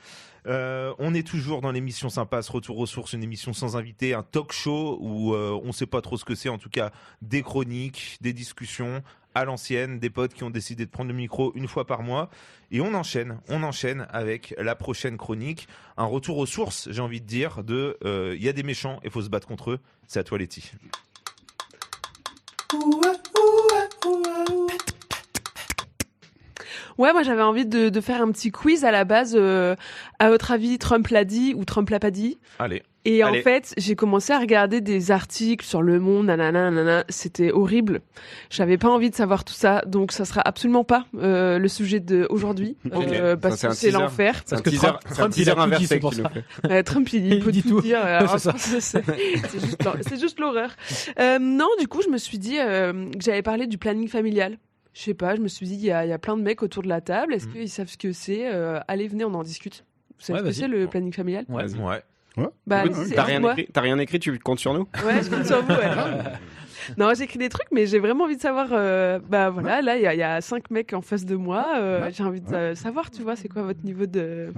On est toujours dans l'émission Sympas, Retour aux sources, une émission sans invité, un talk show où on sait pas trop ce que c'est, en tout cas des chroniques, des discussions à l'ancienne, des potes qui ont décidé de prendre le micro une fois par mois. Et on enchaîne avec la prochaine chronique, un retour aux sources, j'ai envie de dire, de y a des méchants et faut se battre contre eux. C'est à toi Letty. Ouais, moi j'avais envie de faire un petit quiz à la base. À votre avis, Trump l'a dit ou Trump l'a pas dit ? Allez. Et en fait, j'ai commencé à regarder des articles sur Le Monde, nanana, c'était horrible. J'avais pas envie de savoir tout ça, donc ça sera absolument pas le sujet d'aujourd'hui, parce que c'est l'enfer. Parce que Trump il a tout dit, c'est pour ça. Trump il peut tout dire. Alors, c'est juste l'horreur. Non, du coup, je me suis dit que j'allais parler du planning familial. Je sais pas, je me suis dit, il y a plein de mecs autour de la table. Est-ce qu'ils savent ce que c'est ? Allez, venez, on en discute. Vous savez ce que c'est le planning familial ? Ouais. Bah, t'as rien écrit, tu comptes sur nous ? Ouais, je compte sur vous, ouais. Non, j'écris des trucs, mais j'ai vraiment envie de savoir. Bah voilà, là, il y a 5 mecs en face de moi. J'ai envie de savoir, tu vois, c'est quoi votre niveau de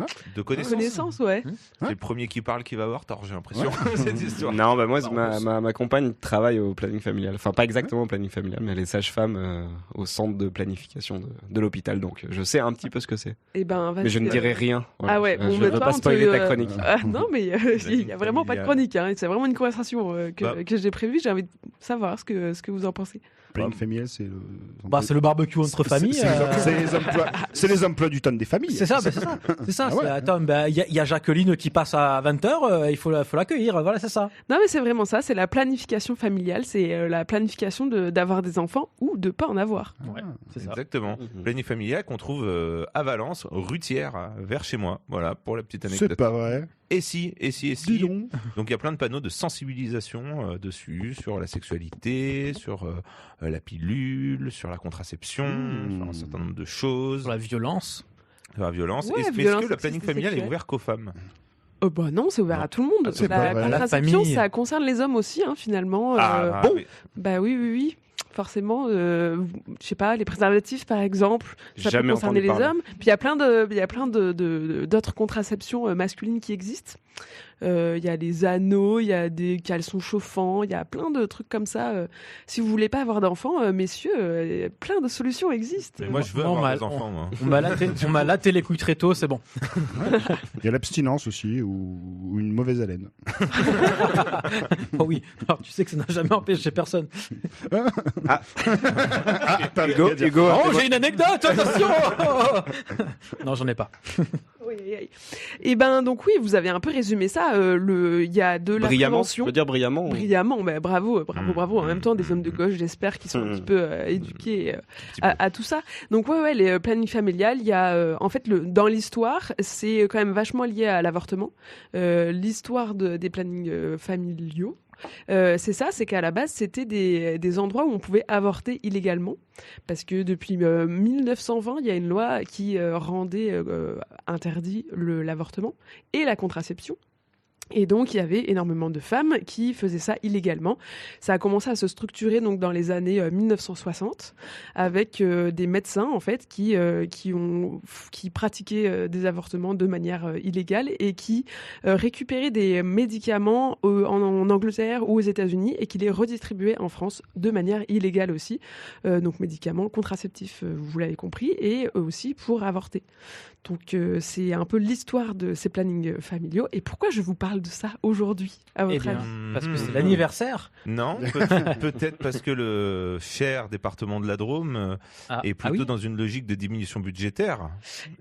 connaissance, ouais. C'est le premier qui parle qui va avoir tort, j'ai l'impression, cette histoire. Non, bah moi, ma compagne travaille au planning familial. Enfin, pas exactement au planning familial, mais elle est sage-femme au centre de planification de l'hôpital. Donc, je sais un petit peu ce que c'est. Et ben, mais je ne dirai rien. Voilà. Ah ouais, je ne veux pas spoiler ta chronique. Non, mais il n'y a vraiment pas de chronique. Hein. C'est vraiment une conversation que j'ai prévue. J'ai envie de savoir. savoir ce que vous en pensez. Planning familial, c'est c'est le barbecue entre familles. C'est les emplois du temps des familles. C'est ça. Attends, il y a Jacqueline qui passe à 20h, il faut l'accueillir. Voilà, c'est ça. Non, mais c'est vraiment ça. C'est la planification familiale. C'est la planification d'avoir des enfants ou de pas en avoir. Ouais, c'est ça. Exactement. Planning familial qu'on trouve à Valence, rue Thiers, vers chez moi. Voilà, pour la petite anecdote. C'est pas vrai. Et si. Dis donc. Donc il y a plein de panneaux de sensibilisation dessus, sur la sexualité, sur la pilule, sur la contraception, sur un certain nombre de choses. Sur la violence. Sur la violence. Ouais, Est-ce que le planning familial est ouvert qu'aux femmes? Bah non, c'est ouvert à tout le monde. c'est pas La vrai. contraception, La famille. ça concerne les hommes aussi, finalement. Oui. Bah oui. Forcément, je sais pas, les préservatifs par exemple, ça peut concerner les hommes. Puis il y a plein d'autres contraceptions masculines qui existent. Il y a les anneaux, il y a des caleçons chauffants, il y a plein de trucs comme ça. Si vous voulez pas avoir d'enfants, messieurs, plein de solutions existent. Mais moi, je veux avoir des enfants. Moi. On m'a laté les couilles très tôt, c'est bon. Il y a l'abstinence aussi, ou une mauvaise haleine. Oh oui, alors tu sais que ça n'a jamais empêché personne. Hugo. Oh, j'ai une anecdote, attention. Non, j'en ai pas. Oui. Et donc oui, vous avez un peu résumé ça. Il y a de la prévention. Je veux dire brillamment. Brillamment, mais bravo. En même temps, des hommes de gauche, j'espère, qui sont un petit peu éduqués à tout ça. Donc les plannings familiales, il y a en fait dans l'histoire, c'est quand même vachement lié à l'avortement. L'histoire des plannings familiaux. C'est qu'à la base, c'était des endroits où on pouvait avorter illégalement. Parce que depuis 1920, il y a une loi qui rendait interdit l'avortement et la contraception. Et donc, il y avait énormément de femmes qui faisaient ça illégalement. Ça a commencé à se structurer donc dans les années 1960 avec des médecins en fait qui pratiquaient des avortements de manière illégale et qui récupéraient des médicaments en Angleterre ou aux États-Unis et qui les redistribuaient en France de manière illégale aussi. Donc médicaments contraceptifs, vous l'avez compris, et aussi pour avorter. Donc c'est un peu l'histoire de ces plannings familiaux. Et pourquoi je vous parle de ça aujourd'hui, à votre avis? Parce que c'est l'anniversaire. Non, peut-être parce que le cher département de la Drôme est plutôt dans une logique de diminution budgétaire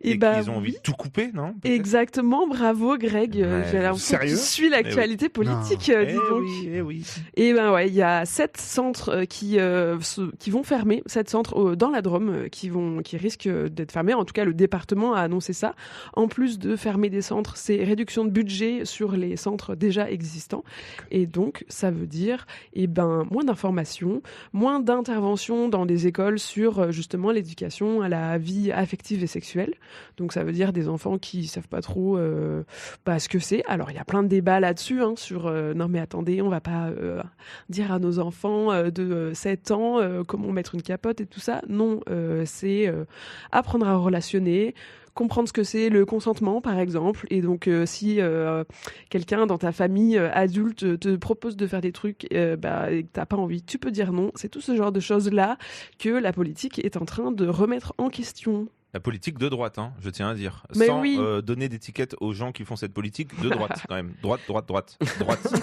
et qu'ils ont envie de tout couper, non? Exactement, bravo Greg. J'ai l'impression que tu suis l'actualité politique, dis donc. Oui. Et il y a 7 centres qui vont fermer, 7 centres dans la Drôme qui risquent d'être fermés. En tout cas, le département a annoncé ça. En plus de fermer des centres, c'est réduction de budget sur les centres déjà existants. Et donc, ça veut dire moins d'informations, moins d'interventions dans des écoles sur justement l'éducation à la vie affective et sexuelle. Donc, ça veut dire des enfants qui savent pas trop ce que c'est. Alors, il y a plein de débats là-dessus, sur non mais attendez, on va pas dire à nos enfants de 7 ans comment mettre une capote et tout ça. Non, c'est apprendre à relationner, comprendre ce que c'est le consentement, par exemple. Et donc, si quelqu'un dans ta famille adulte te propose de faire des trucs et que t'as pas envie, tu peux dire non. C'est tout ce genre de choses-là que la politique est en train de remettre en question. La politique de droite, je tiens à dire. Mais sans oui. Donner d'étiquette aux gens qui font cette politique de droite, quand même. Droite.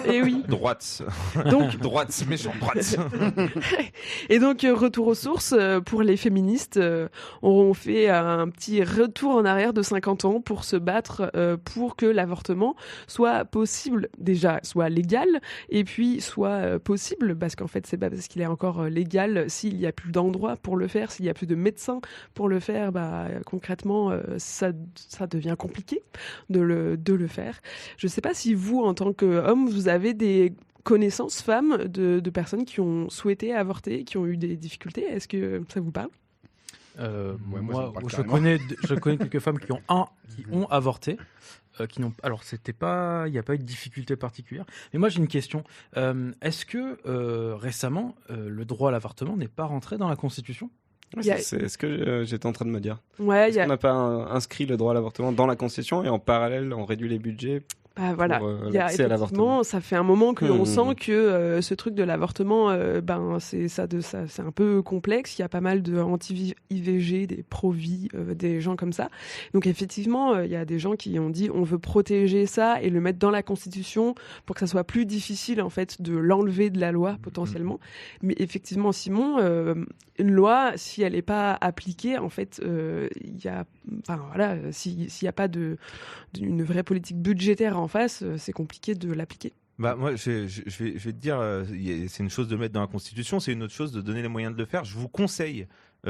Et oui. Droite. Donc, droite, méchant, droite. Et donc, retour aux sources, pour les féministes, on fait un petit retour en arrière de 50 ans pour se battre pour que l'avortement soit possible, déjà, soit légal, et puis soit possible, parce qu'en fait, c'est pas parce qu'il est encore légal s'il n'y a plus d'endroits pour le faire, s'il n'y a plus de médecins pour le faire, concrètement, ça devient compliqué de le faire. Je ne sais pas si vous, en tant qu'homme, vous avez des connaissances femmes de personnes qui ont souhaité avorter, qui ont eu des difficultés. Est-ce que ça vous parle? Moi, je connais quelques femmes qui ont avorté. Qui n'ont. Alors, il n'y a pas eu de difficulté particulière. Mais moi, j'ai une question. Est-ce que récemment, le droit à l'avortement n'est pas rentré dans la Constitution? C'est ce que j'étais en train de me dire. Ouais, Est-ce qu'on n'a pas inscrit le droit à l'avortement dans la Constitution et en parallèle on réduit les budgets Bah, voilà, pour il y a l'accès à l'avortement. effectivement, ça fait un moment qu'on sent que ce truc de l'avortement, c'est un peu complexe. Il y a pas mal de anti-IVG, des pro-vie, des gens comme ça. Donc effectivement, il y a des gens qui ont dit on veut protéger ça et le mettre dans la Constitution pour que ça soit plus difficile en fait de l'enlever de la loi potentiellement. Mais effectivement, Simon, une loi, si elle n'est pas appliquée, en fait, il y a, s'il n'y a pas d'une vraie politique budgétaire en face, c'est compliqué de l'appliquer. Bah moi, je vais te dire, c'est une chose de mettre dans la Constitution, c'est une autre chose de donner les moyens de le faire. Je vous conseille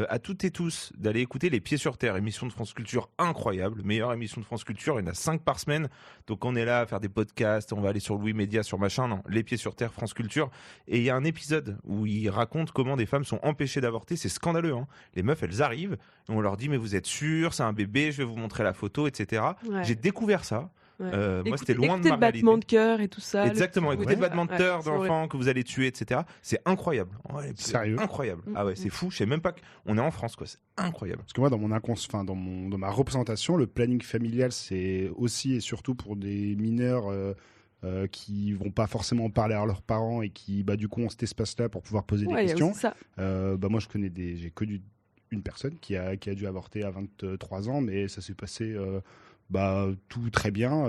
à toutes et tous d'aller écouter Les Pieds sur Terre, émission de France Culture incroyable, meilleure émission de France Culture, il y en a 5 par semaine, donc on est là à faire des podcasts, on va aller sur Louis Média, sur machin, non, Les Pieds sur Terre, France Culture, et il y a un épisode où ils racontent comment des femmes sont empêchées d'avorter, c'est scandaleux, hein. Les meufs, elles arrivent, et on leur dit mais vous êtes sûrs, c'est un bébé, je vais vous montrer la photo, etc. Ouais. J'ai découvert ça. Moi, c'était loin de écoutez ma le battement réalité. de cœur et tout ça. Exactement, écoutez le battement de cœur c'est d'enfants que vous allez tuer, etc. C'est incroyable. Ouais, Sérieux incroyable. Ah ouais, c'est fou. Je sais même pas qu'on est en France, quoi. C'est incroyable. Parce que moi, dans ma représentation, le planning familial, c'est aussi et surtout pour des mineurs qui vont pas forcément parler à leurs parents et qui, du coup, ont cet espace-là pour pouvoir poser des questions. Moi, j'ai connu une personne qui a dû avorter à 23 ans, mais ça s'est passé tout très bien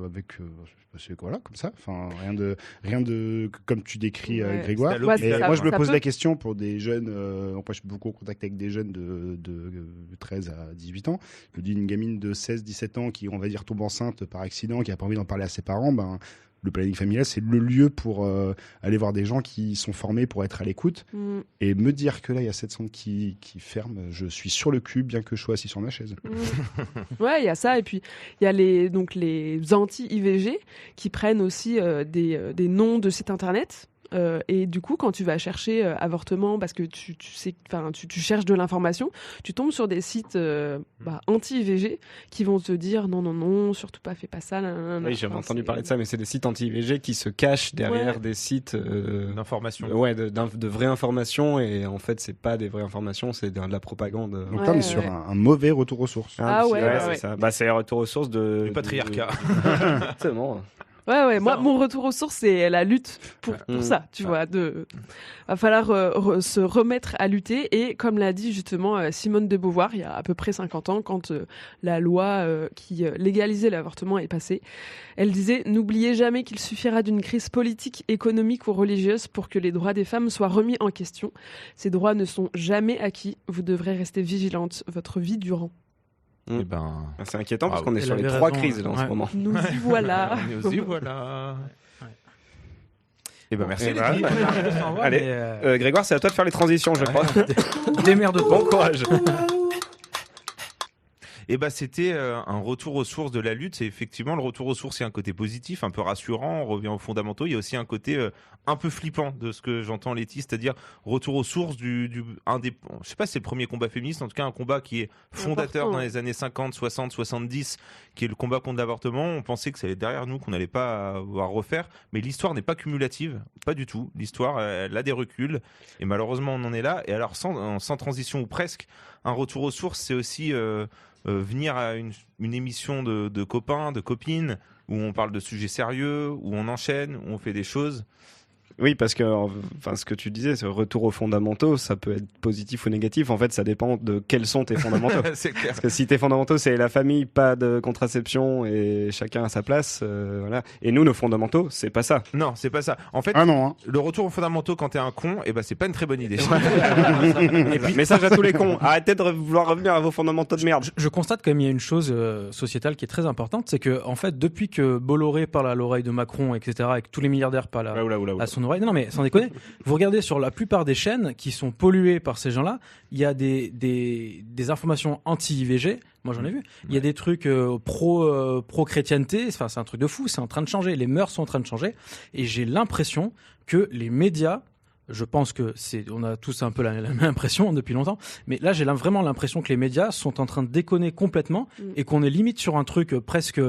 avec voilà, comme ça, enfin rien de comme tu décris Grégoire. Mais moi je me pose la question pour des jeunes, moi je suis beaucoup en contact avec des jeunes de 13 à 18 ans. Je me dis une gamine de 16-17 ans qui, on va dire, tombe enceinte par accident, qui a pas envie d'en parler à ses parents, le planning familial, c'est le lieu pour aller voir des gens qui sont formés pour être à l'écoute. Et me dire que là, il y a cette centre qui ferme, je suis sur le cul, bien que je sois assis sur ma chaise. Ouais, il y a ça. Et puis, il y a les anti-IVG qui prennent aussi des noms de sites internet. Et du coup, quand tu vas chercher avortement, parce que tu cherches de l'information, tu tombes sur des sites anti-IVG qui vont te dire non, surtout pas, fais pas ça. Oui, j'avais entendu parler de ça, mais c'est des sites anti-IVG qui se cachent derrière des sites d'information. Ouais, de vraies informations, et en fait, c'est pas des vraies informations, c'est de la propagande. Donc là, on est sur un mauvais retour aux sources. C'est ça. C'est le retour aux sources du patriarcat. Exactement. Ouais, moi, mon retour aux sources, c'est la lutte pour ça, tu vois. Va falloir se remettre à lutter. Et comme l'a dit justement Simone de Beauvoir, il y a à peu près 50 ans, quand la loi qui légalisait l'avortement est passée, elle disait « N'oubliez jamais qu'il suffira d'une crise politique, économique ou religieuse pour que les droits des femmes soient remis en question. Ces droits ne sont jamais acquis. Vous devrez rester vigilante votre vie durant. » C'est inquiétant parce qu'on est sur les 3 crises là, en ce moment. Nous y voilà. Merci. Allez, Grégoire, c'est à toi de faire les transitions, je crois. Démerde-toi. Bon courage. C'était un retour aux sources de la lutte. C'est effectivement le retour aux sources, il y a un côté positif, un peu rassurant, on revient aux fondamentaux. Il y a aussi un côté un peu flippant de ce que j'entends Letty, c'est-à-dire retour aux sources je sais pas si c'est le premier combat féministe, en tout cas un combat qui est fondateur dans les années 50, 60, 70, qui est le combat contre l'avortement. On pensait que ça allait être derrière nous, qu'on n'allait pas avoir à refaire, mais l'histoire n'est pas cumulative, pas du tout. L'histoire, elle a des reculs, et malheureusement on en est là. Et alors sans transition ou presque, un retour aux sources, c'est aussi venir à une émission de copains, de copines, où on parle de sujets sérieux, où on enchaîne, où on fait des choses. Oui, parce que ce que tu disais, ce retour aux fondamentaux, ça peut être positif ou négatif. En fait, ça dépend de quels sont tes fondamentaux. C'est clair. Parce que si tes fondamentaux, c'est la famille, pas de contraception et chacun à sa place, voilà. Et nous, nos fondamentaux, c'est pas ça. Non, c'est pas ça. En fait, le retour aux fondamentaux quand t'es un con, c'est pas une très bonne idée. Et puis, message à tous les cons. Arrêtez de vouloir revenir à vos fondamentaux de merde. Je constate quand même il y a une chose sociétale qui est très importante, c'est que en fait, depuis que Bolloré parle à l'oreille de Macron, etc., et que tous les milliardaires parlent à son oreille, non mais sans déconner, vous regardez sur la plupart des chaînes qui sont polluées par ces gens-là, il y a des informations anti-IVG. Moi, j'en ai vu. Il y a des trucs pro-chrétienté. Enfin, c'est un truc de fou. C'est en train de changer. Les mœurs sont en train de changer. Et j'ai l'impression que les médias, je pense que on a tous un peu la même impression depuis longtemps, mais là, j'ai vraiment l'impression que les médias sont en train de déconner complètement et qu'on est limite sur un truc presque,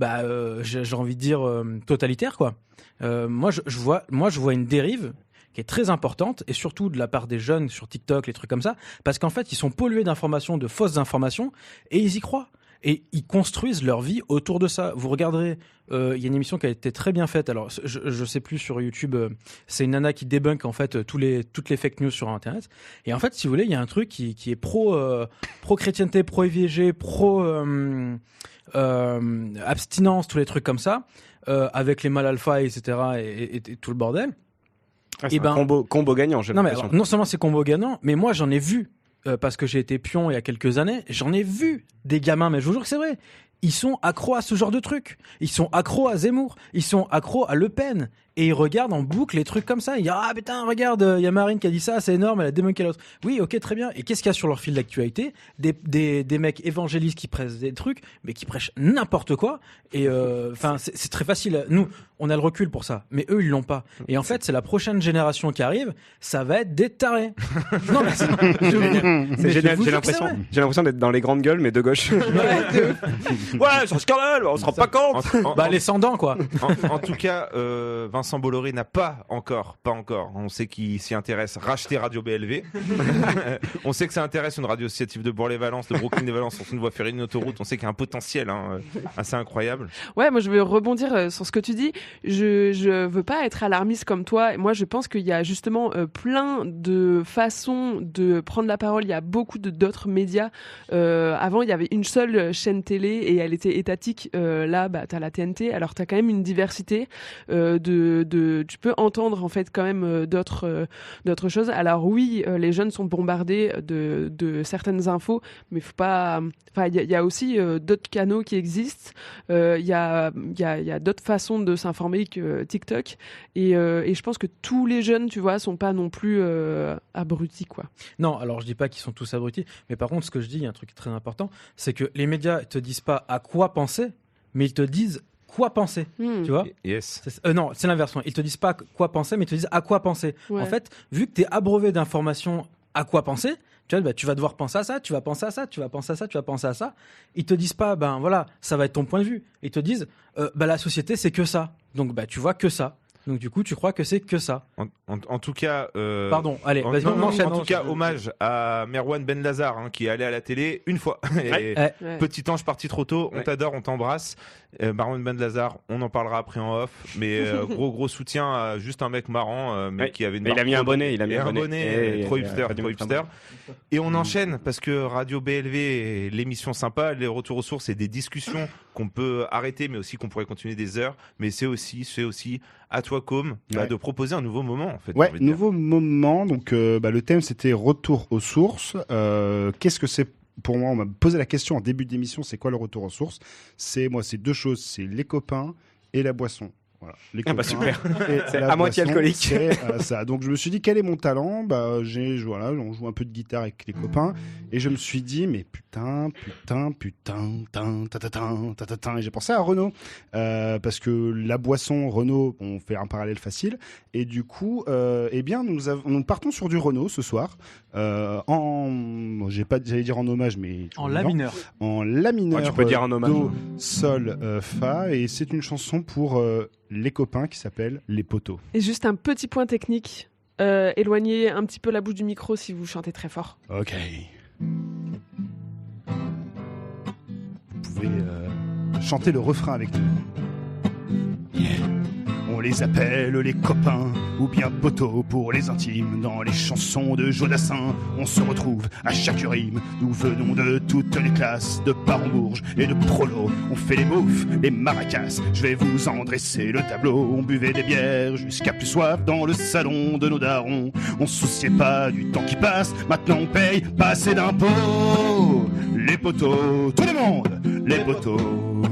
j'ai envie de dire, totalitaire, quoi. Moi, je vois une dérive qui est très importante, et surtout de la part des jeunes sur TikTok, les trucs comme ça, parce qu'en fait, ils sont pollués d'informations, de fausses informations, et ils y croient. et ils construisent leur vie autour de ça. Vous regarderez, il y a une émission qui a été très bien faite. Alors, je sais plus sur YouTube, c'est une nana qui débunk en fait toutes les fake news sur Internet. Et en fait, si vous voulez, il y a un truc qui est pro chrétienté, pro IVG, pro abstinence, tous les trucs comme ça, avec les mâles alpha, etc. et tout le bordel. Ah, c'est un combo gagnant, j'ai l'impression. Non seulement c'est combo gagnant, mais moi j'en ai vu, parce que j'ai été pion il y a quelques années, j'en ai vu des gamins, mais je vous jure que c'est vrai, ils sont accros à ce genre de trucs. Ils sont accros à Zemmour, ils sont accros à Le Pen, et ils regardent en boucle les trucs comme ça. Ils disent ah putain regarde, il y a Marine qui a dit ça, c'est énorme, elle a débunké l'autre. Oui ok très bien. Et qu'est-ce qu'il y a sur leur fil d'actualité? Des mecs évangélistes qui prêchent des trucs, mais qui prêchent n'importe quoi. Et enfin c'est très facile. Nous on a le recul pour ça, mais eux ils l'ont pas. Et en fait c'est la prochaine génération qui arrive, ça va être des tarés. Non mais c'est génial. J'ai l'impression d'être dans les grandes gueules mais de gauche. Ouais c'est un scandale, on se rend pas compte. Les sans-dents quoi. En tout cas Vincent Bolloré n'a pas encore, on sait qu'il s'y intéresse, racheter Radio BLV. On sait que ça intéresse une radio associative de Bourg-les-Valences, de Brooklyn-les-Valences, on voit faire une autoroute, on sait qu'il y a un potentiel assez incroyable. Ouais, moi je veux rebondir sur ce que tu dis. Je veux pas être alarmiste comme toi. Moi je pense qu'il y a justement plein de façons de prendre la parole. Il y a beaucoup d'autres médias. Avant il y avait une seule chaîne télé et elle était étatique. Là t'as la TNT, alors t'as quand même une diversité tu peux entendre en fait quand même d'autres choses. Alors oui, les jeunes sont bombardés de certaines infos, mais faut pas. Enfin, il y a aussi d'autres canaux qui existent. Il y a d'autres façons de s'informer que TikTok. Et je pense que tous les jeunes, tu vois, sont pas non plus abrutis, quoi. Non, alors je dis pas qu'ils sont tous abrutis, mais par contre, ce que je dis, il y a un truc très important, c'est que les médias te disent pas à quoi penser, mais ils te disent quoi penser, tu vois? Yes. Non, c'est l'inversion. Ils te disent pas quoi penser, mais ils te disent à quoi penser. Ouais. En fait, vu que tu es abreuvé d'informations à quoi penser, tu vois, tu vas devoir penser à ça, tu vas penser à ça, tu vas penser à ça, tu vas penser à ça. Ils te disent pas, voilà, ça va être ton point de vue. Ils te disent, la société, c'est que ça. Donc, tu vois que ça. Donc du coup, tu crois que c'est que ça. En tout cas, pardon. Allez, vas-y. En tout cas, hommage à Merwan Ben Lazar qui est allé à la télé une fois. Et petit ange parti trop tôt. On t'adore, on t'embrasse. Merwan Ben Lazar, on en parlera après en off. Mais gros soutien à juste un mec marrant, mais qui avait une. Il a mis un bonnet. Il a mis un bonnet. Trop hipster. Et on enchaîne parce que Radio BLV, l'émission sympa, les retours aux sources et des discussions qu'on peut arrêter, mais aussi qu'on pourrait continuer des heures. Mais c'est aussi à toi, Com, de proposer un nouveau moment, en fait. Ouais, nouveau moment. Donc, le thème, c'était retour aux sources. Qu'est-ce que c'est pour moi? On m'a posé la question en début d'émission, c'est quoi le retour aux sources? C'est deux choses, c'est les copains et la boisson. Voilà, les copains super. C'est à moitié alcoolique. C'est ça. Donc je me suis dit quel est mon talent? On joue un peu de guitare avec les copains et je me suis dit mais putain, et j'ai pensé à Renaud parce que la boisson Renaud, on fait un parallèle facile et du coup nous partons sur du Renaud ce soir j'allais dire en hommage mais en la mineur. En la mineur. Tu peux dire en hommage. Do, sol, fa et c'est une chanson pour les copains qui s'appelle Les Poteaux. Et juste un petit point technique, éloignez un petit peu la bouche du micro si vous chantez très fort. Ok. Vous pouvez chanter le refrain avec nous. Yeah. On les appelle les copains ou bien poteaux pour les intimes. Dans les chansons de Jodassin, on se retrouve à chaque rime. Nous venons de toutes les classes, de Baron-Bourges et de Prolo. On fait les bouffes, les maracas. Je vais vous en dresser le tableau. On buvait des bières jusqu'à plus soif dans le salon de nos darons. On se souciait pas du temps qui passe. Maintenant on paye pas assez d'impôts. Les poteaux, tout le monde. Les poteaux,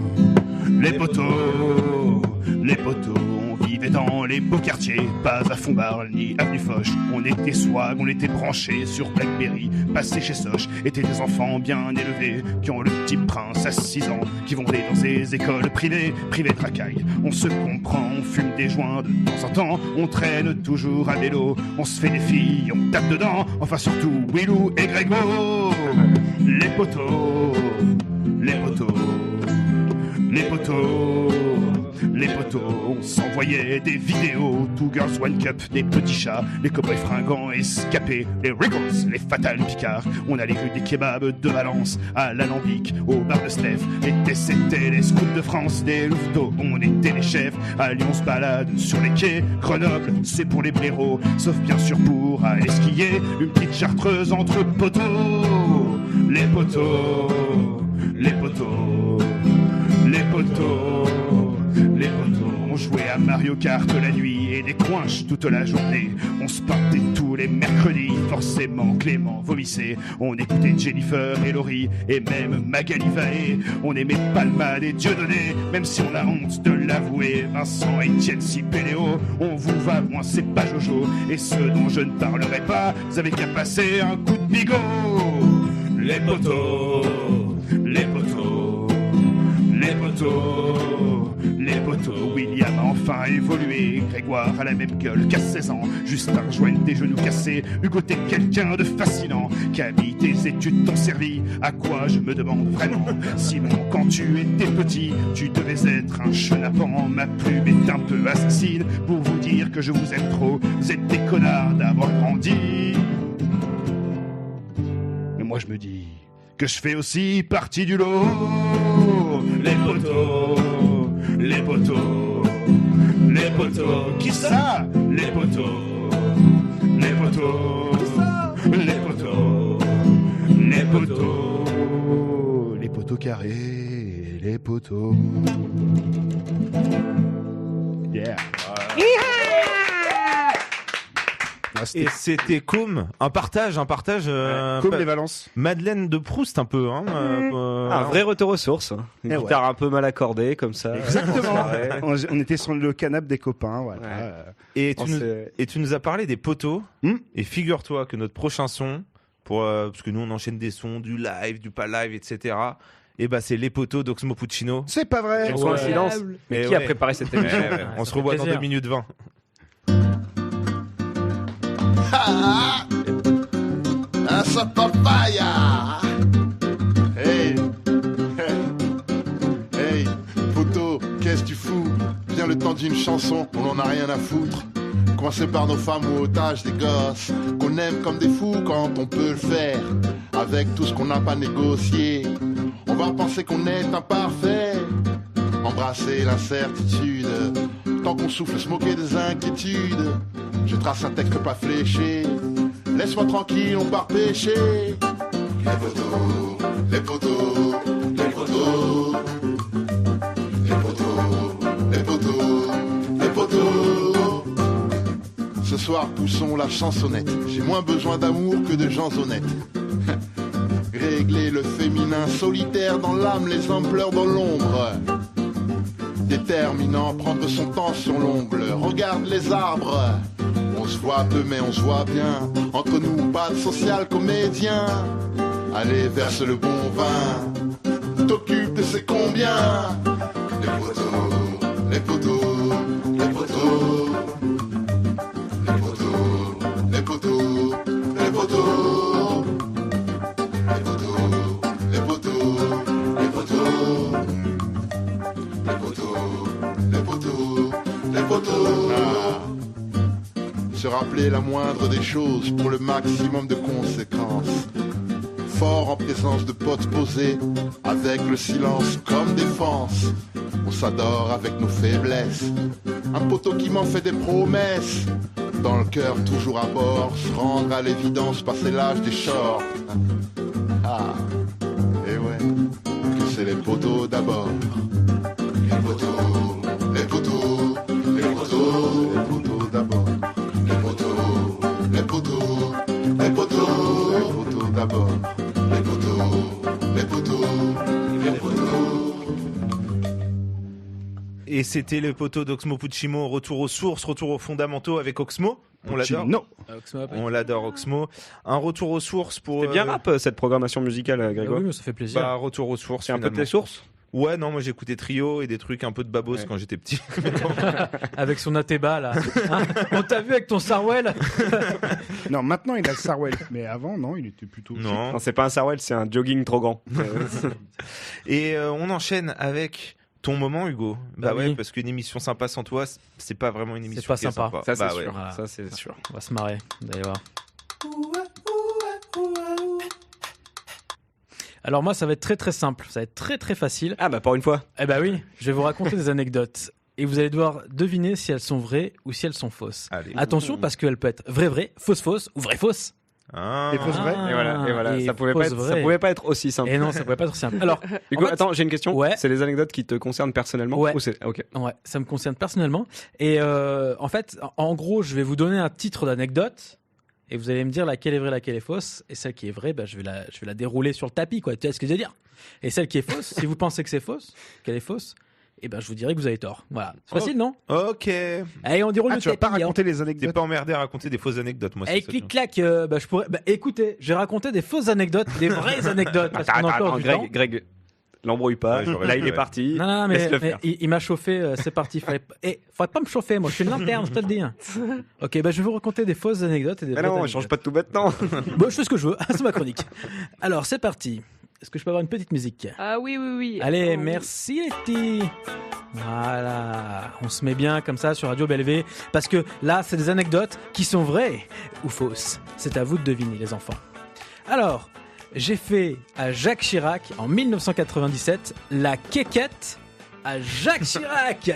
les poteaux, les poteaux. On vivait dans les beaux quartiers, pas à Fontbarle ni avenue Foch. On était swag, on était branchés sur Blackberry, passés chez Soch. Étaient des enfants bien élevés, qui ont le petit prince à 6 ans, qui vont dans des écoles privées de racailles. On se comprend, on fume des joints de temps en temps, on traîne toujours à vélo, on se fait des filles, on tape dedans, enfin surtout Willou et Grégo. Les poteaux, les poteaux, les poteaux, les potos. On s'envoyait des vidéos, Two Girls One Cup, des petits chats, les cowboys fringants escapés, les Riggles, les Fatal Picards. On allait rue des kebabs de Valence à l'Alambic, au bar de Steph. Et c'était les scouts de France, des louveteaux, on était les chefs. À Lyon, on se balade sur les quais. Grenoble, c'est pour les blaireaux, sauf bien sûr pour aller skier. Une petite chartreuse entre poteaux. Les poteaux, les poteaux, les poteaux, les poteaux. On jouait à Mario Kart la nuit et des coinches toute la journée. On se partait tous les mercredis, forcément Clément vomissait. On écoutait Jennifer et Laurie et même Magali Vaé. On aimait Palmade et Dieudonné, même si on a honte de l'avouer. Vincent, Etienne, Sipéléo, on vous va, moi c'est pas Jojo. Et ceux dont je ne parlerai pas, vous avez qu'à passer un coup de bigot. Les poteaux, les poteaux, les poteaux, les poteaux. William a enfin évolué, Grégoire a la même gueule qu'à 16 ans. Justin rejoigne des genoux cassés, Hugo t'es quelqu'un de fascinant. Camille, tes études t'ont servi, à quoi je me demande vraiment. Simon, quand tu étais petit, tu devais être un chenapan. Ma plume est un peu assassine, pour vous dire que je vous aime trop. Vous êtes des connards d'avoir grandi. Mais moi je me dis que je fais aussi partie du lot. Les poteaux, les poteaux, les poteaux. Qui ça? Les poteaux, les poteaux, les poteaux, les poteaux, les poteaux carrés, les poteaux. Yeah. Et c'était Côme, un partage, Côme les Valences. Madeleine de Proust un peu, hein. Un vrai retour aux sources. Une guitare un peu mal accordée comme ça. Exactement. On était sur le canapé des copains, voilà. Ouais. Et tu nous as parlé des poteaux. Et figure-toi que notre prochain son, parce que nous on enchaîne des sons, du live, du pas live, etc. Et bah c'est les poteaux d'Oxmo Puccino. C'est pas vrai. On se voit en silence. Mais qui a préparé cette émission? On se revoit dans 2 minutes 20. Un sac papaya. Hey, hey, poteau, qu'est-ce que tu fous? Viens le temps d'une chanson, on en a rien à foutre. Coincé par nos femmes ou otages des gosses, qu'on aime comme des fous quand on peut le faire. Avec tout ce qu'on n'a pas négocié, on va penser qu'on est imparfait. Embrasser l'incertitude, tant qu'on souffle, se moquer des inquiétudes. Je trace un texte pas fléché, laisse-moi tranquille, on part pêcher. Les poteaux, les poteaux, les poteaux, les poteaux, les poteaux, les poteaux. Ce soir poussons la chansonnette, j'ai moins besoin d'amour que de gens honnêtes. Régler le féminin solitaire dans l'âme, les hommes pleurent dans l'ombre. Déterminant, prendre son temps sur l'ongle, regarde les arbres. On se voit peu mais on se voit bien, entre nous pas de social comédien. Allez verse le bon vin, t'occupe de ces combien. Les poteaux, les poteaux, les poteaux, les poteaux, les poteaux, les poteaux, les poteaux, les poteaux, les poteaux, les poteaux, les poteaux, les poteaux. Se rappeler la moindre des choses pour le maximum de conséquences. Fort en présence de potes posés, avec le silence comme défense. On s'adore avec nos faiblesses. Un poteau qui m'en fait des promesses. Dans le cœur toujours à bord, se rendre à l'évidence, passer l'âge des shorts. Ah, et ouais, que c'est les poteaux d'abord. Les poteaux, les poteaux, les poteaux, les poteaux d'abord. Les poteaux, les poteaux, les poteaux, les poteaux d'abord. Les poteaux, les poteaux, les poteaux. Et c'était le poteau d'Oxmo Puccino, retour aux sources, retour aux fondamentaux avec Oxmo. On l'adore. On l'adore, Oxmo. Un retour aux sources pour. C'est bien rap cette programmation musicale, Grégoire. Oui, mais ça fait plaisir. Bah, retour aux sources. C'est un peu de tes sources. Ouais, non, moi j'écoutais Trio et des trucs un peu de babos quand j'étais petit. Avec son Ateba là. Hein, on t'a vu avec ton Sarwell. Non, maintenant il a le Sarwell, mais avant non, il était plutôt. Non, c'est pas un Sarwell, c'est un jogging trop grand. Et on enchaîne avec ton moment, Hugo. Bah ouais, oui. parce qu'une émission sympa sans toi, c'est pas vraiment une émission pas qui est sympa. sympa. Ça, c'est Bah sûr. ouais. Voilà. Ça, c'est sûr. On va se marrer, d'ailleurs. Alors moi, ça va être très très simple, ça va être très très facile. Ah bah pour une fois. Eh bah oui, je vais vous raconter des anecdotes. Et vous allez devoir deviner si elles sont vraies ou si elles sont fausses. Allez. Attention, parce qu'elles peuvent être vraie, fausse ou vraie-fausse. Ah. Et fausse vraie. Et voilà. Et Ça pouvait fausse vraie. pas être aussi simple. Et non, ça pouvait pas être simple. Alors, Hugo, en fait- attends, j'ai une question. Ouais. C'est les anecdotes qui te concernent personnellement Ouais. ou c'est... Ok. Ouais, ça me concerne personnellement. Et en fait, en gros, je vais vous donner un titre d'anecdote et vous allez me dire laquelle est vraie, laquelle est fausse. Et celle qui est vraie, bah, je vais la dérouler sur le tapis, quoi. Tu vois ce que je veux dire? Et celle qui est fausse, si vous pensez que c'est fausse, qu'elle est fausse, et ben je vous dirai que vous avez tort. Voilà. C'est facile, non? Ok. Allez, on déroule le Tu vas pas tapis. raconter les T'es anecdotes. pas emmerdé à raconter des fausses anecdotes, moi. Et c'est ça. clic-clac, je pourrais. Bah, écoutez, j'ai raconté des fausses anecdotes, des vraies anecdotes, parce qu'on a encore du temps. Greg, l'embrouille pas. Ouais, j'aurais Là, dû, il est ouais. parti. Non, mais Laisse-le faire. il m'a chauffé, c'est parti. Faudrait pas me chauffer, moi, je suis une lanterne, je te le dis. Ok, bah, je vais vous raconter des fausses anecdotes et des Mais vraies non, on anecdotes. change pas de tout maintenant. Bon, je fais ce que je veux, c'est ma chronique. Alors, c'est parti. Est-ce que je peux avoir une petite musique? Ah oui. Allez, Oh, oui. merci Letty. Voilà, on se met bien comme ça sur Radio Bellevée, parce que là, c'est des anecdotes qui sont vraies ou fausses. C'est à vous de deviner, les enfants. Alors, j'ai fait à Jacques Chirac, en 1997, la quéquette à Jacques Chirac.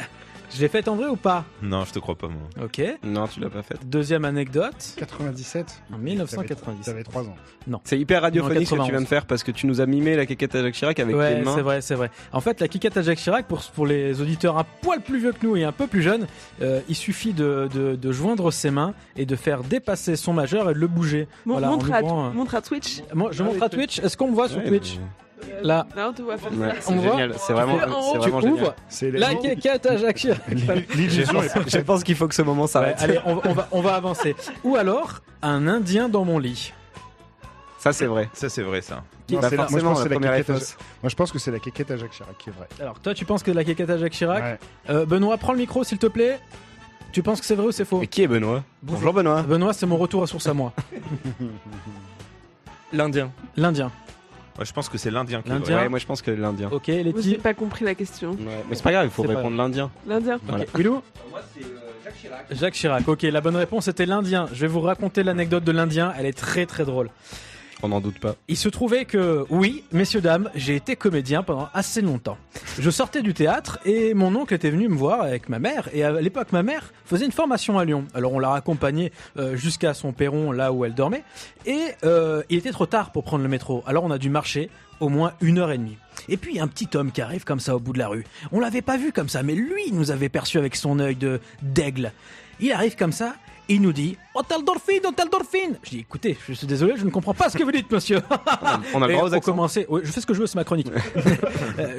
Je l'ai faite en vrai ou pas? Non, je te crois pas, moi. Ok. Non, tu l'as pas fait. Deuxième anecdote. 97. En 1997. T'avais 3 ans. Non. C'est hyper radiophonique ce que tu 91. viens de faire parce que tu nous as mimé la quéquette à Jacques Chirac avec Ouais, les mains. c'est vrai. En fait, la quéquette à Jacques Chirac, pour les auditeurs un poil plus vieux que nous et un peu plus jeunes, il suffit de joindre ses mains et de faire dépasser son majeur et de le bouger. Voilà, en montre ouvrant, à Twitch. Moi, je montre à Twitch. Est-ce qu'on me voit sur Ouais, Twitch? Là. Non, tu vois faire Ouais, ça. c'est On voit génial. C'est vraiment, Tu fais en haut. c'est Tu vraiment génial. ouvres C'est la quéquette à Jacques Chirac. Je pense qu'il faut que ce moment Ouais, s'arrête. allez, on va avancer. Ou alors, un Indien dans mon lit. Ça, c'est vrai. Ça, c'est vrai, ça. Non, Bah, c'est la- moi, je forcément, pense que c'est la la première est quéquette à fausse. Moi, je pense que c'est la quéquette à Jacques Chirac qui est vraie. Alors, toi, tu penses que la quéquette à Jacques Chirac? Ouais. Benoît, prends le micro, s'il te plaît. Tu penses que c'est vrai ou c'est faux? Mais qui est Benoît? Bonjour Benoît. Benoît, c'est mon retour à source à moi. L'Indien. L'Indien. Moi, je pense que c'est l'Indien qui est L'Indien. vrai. Ouais, moi je pense que l'Indien. Ok, Vous n'avez Letty. pas compris la question. Ouais, mais c'est pas grave, il faut C'est pas répondre l'Indien. L'Indien. Voilà. Willou? Jacques Chirac. Ok, la bonne réponse était l'Indien. Je vais vous raconter l'anecdote de l'Indien. Elle est très très drôle. On n'en doute pas. Il se trouvait que, oui, messieurs, dames, j'ai été comédien pendant assez longtemps. Je sortais du théâtre et mon oncle était venu me voir avec ma mère. Et à l'époque, ma mère faisait une formation à Lyon. Alors on l'a raccompagnée jusqu'à son perron, là où elle dormait. Et il était trop tard pour prendre le métro. Alors on a dû marcher au moins 1h30. Et puis un petit homme qui arrive comme ça au bout de la rue. On l'avait pas vu comme ça, mais lui il nous avait perçu avec son œil d'aigle. Il arrive comme ça. Il nous dit Hôtel Dauphine, Hôtel Dauphine. Je dis écoutez, je suis désolé, je ne comprends pas ce que vous dites, monsieur. On a le Et droit aux on accents. commençait. Ouais, je fais ce que je veux, c'est ma chronique.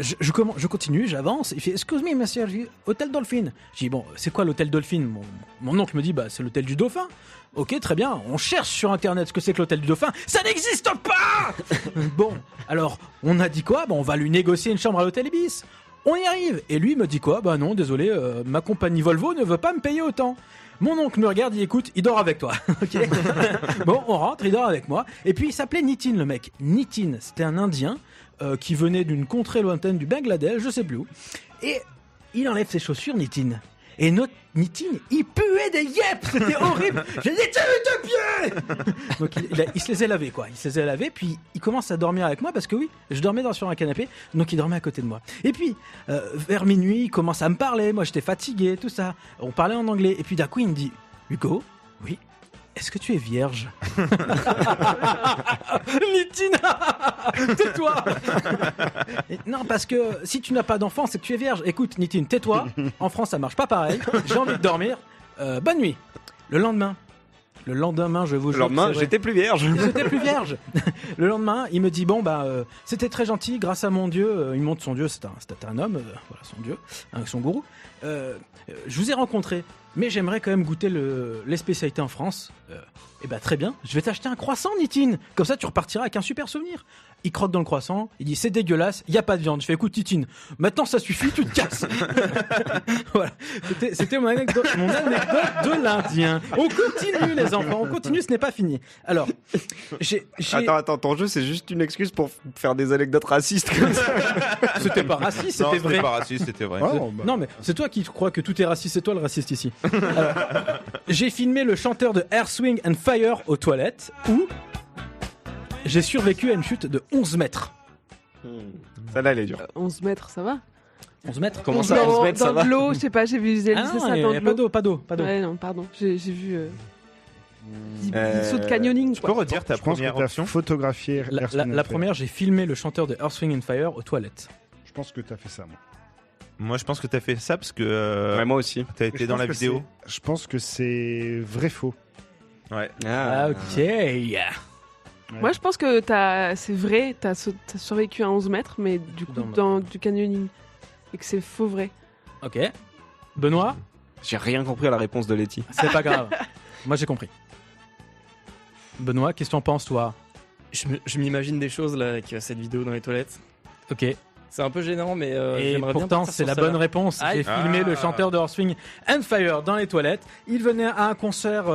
Je continue, j'avance. Il fait excuse moi, monsieur, je dis, Hôtel Dauphine. Je dis bon, c'est quoi l'hôtel Dauphine? Mon oncle me dit bah c'est l'hôtel du Dauphin. Ok, très bien. On cherche sur internet ce que c'est que l'hôtel du Dauphin. Ça n'existe pas. Bon, alors on a dit quoi? Bon, on va lui négocier une chambre à l'hôtel Ibis. On y arrive. Et lui me dit quoi? Bah non, désolé, ma compagnie Volvo ne veut pas me payer autant. Mon oncle me regarde, il écoute, il dort avec toi. Ok. Bon, on rentre, il dort avec moi. Et puis il s'appelait Nitin, le mec. Nitin, c'était un Indien qui venait d'une contrée lointaine du Bangladesh, je sais plus où. Et il enlève ses chaussures, Nitin. Et notre Nitin, il puait des yep, c'était horrible. J'ai dit t'as eu deux pieds. Donc il se les a lavés quoi. Il se les a lavés, puis il commence à dormir avec moi parce que oui, je dormais sur un canapé, donc il dormait à côté de moi. Et puis vers minuit, il commence à me parler. Moi j'étais fatigué, tout ça. On parlait en anglais. Et puis d'un coup il me dit Hugo, oui. Est-ce que tu es vierge? Nitin, tais-toi. Non, parce que si tu n'as pas d'enfant, c'est que tu es vierge. Écoute, Nitin, tais-toi. En France, ça marche pas pareil. J'ai envie de dormir. Bonne nuit. Le lendemain, je vous jure. Le lendemain, j'étais plus vierge. J'étais plus vierge. Le lendemain, il me dit bon bah c'était très gentil, grâce à mon Dieu. Il montre son Dieu, c'était un homme, voilà son Dieu, avec son gourou. Je vous ai rencontré, mais j'aimerais quand même goûter les spécialités en France. Et bah très bien, je vais t'acheter un croissant, Nitin. Comme ça, tu repartiras avec un super souvenir. Il croque dans le croissant, il dit c'est dégueulasse, il y a pas de viande. Je fais écoute, Nitin, maintenant ça suffit, tu te casses. Voilà, c'était mon anecdote de l'Indien. On continue les enfants. On continue, ce n'est pas fini. Alors, Attends, ton jeu, c'est juste une excuse pour faire des anecdotes racistes comme ça. C'était pas raciste, Non, c'était vrai. c'était pas raciste, c'était vrai. Non, mais c'est toi qui crois que tout est raciste, c'est toi le raciste ici. Alors, j'ai filmé le chanteur de Earth, Wind and Fire aux toilettes où j'ai survécu à une chute de 11 mètres. Celle-là, elle est dure. 11 mètres, ça va 11 mètres Comment ça, 11 mètres, ça dans va de l'eau, je sais pas, j'ai vu Ah non, ça y dans a de l'eau. pas d'eau. Ouais, non, pardon, j'ai vu des sauts de canyoning. Tu peux redire ta Je pense première que tu as option photographié La première, j'ai filmé le chanteur de Earth, Wind and Fire aux toilettes. Je pense que tu as fait ça, moi. Moi, je pense que t'as fait ça parce que. Ouais, moi aussi. T'as été dans la vidéo. Je pense que c'est vrai-faux. Ouais. Ah, ok. Moi, je pense que c'est vrai, t'as survécu à 11 mètres, mais du coup, dans du canyoning. Et que c'est faux vrai. Ok. Benoît? J'ai rien compris à la réponse de Letty. C'est pas grave. Moi, j'ai compris. Benoît, qu'est-ce que t'en penses, toi? Je m'imagine des choses là avec cette vidéo dans les toilettes. Ok. C'est un peu gênant, mais et j'aimerais bien pourtant, partir c'est sur la celle-là. bonne réponse. J'ai filmé le chanteur de Earth, Wind and Fire dans les toilettes. Il venait à un concert.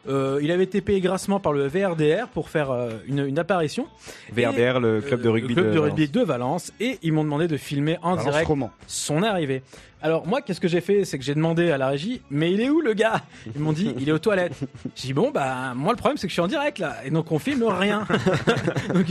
Il avait été payé grassement par le VRDR pour faire une apparition. VRDR, le club de rugby, de Valence. Et ils m'ont demandé de filmer en Valence direct Roman. son arrivée. Alors moi, qu'est-ce que j'ai fait? C'est que j'ai demandé à la régie, mais il est où le gars? Ils m'ont dit, il est aux toilettes. J'ai dit, bon, bah moi le problème c'est que je suis en direct là, et donc on filme rien. Donc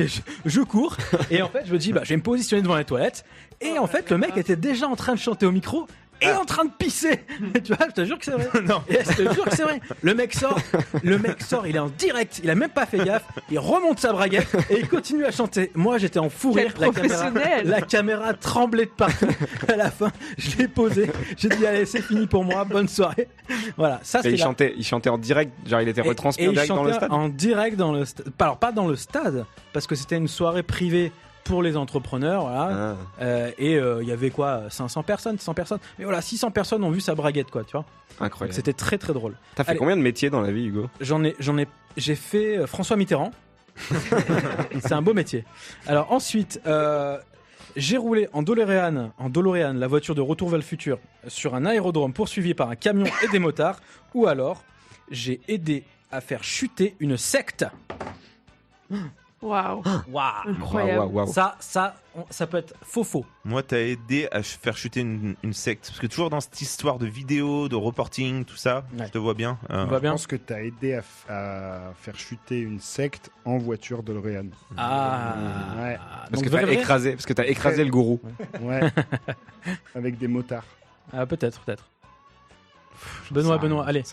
je cours, et en fait je me dis, bah je vais me positionner devant les toilettes, et en fait le mec était déjà en train de chanter au micro, et en train de pisser. Tu vois, je te jure que c'est vrai. Non. Et je te jure que c'est vrai. Le mec sort, il est en direct, il a même pas fait gaffe, il remonte sa braguette et il continue à chanter. Moi, j'étais en fou rire. La caméra tremblait de partout. À la fin, je l'ai posé. J'ai dit, allez, c'est fini pour moi, bonne soirée. Voilà, ça c'est. Il chantait en direct, genre il était retransmis en direct dans le stade. En direct dans le stade. Alors pas dans le stade, parce que c'était une soirée privée pour les entrepreneurs, voilà. Et il y avait quoi, 500 personnes, 100 personnes. Mais voilà, 600 personnes ont vu sa braguette, quoi, tu vois. Incroyable. Donc, c'était très très drôle. T'as fait combien de métiers dans la vie, Hugo? J'ai fait François Mitterrand. C'est un beau métier. Alors ensuite, j'ai roulé en DeLorean, la voiture de Retour vers le futur, sur un aérodrome poursuivi par un camion et des motards. Ou alors, j'ai aidé à faire chuter une secte. Waouh. Incroyable. Wow. Ça peut être faux. Moi, t'as aidé à faire chuter une secte. Parce que toujours dans cette histoire de vidéo, de reporting, tout ça, je te vois bien. Je pense que t'as aidé à faire chuter une secte en voiture de DeLorean. Ouais. Parce que t'as écrasé le gourou. Ouais. Avec des motards. Ah, peut-être. Benoît, allez.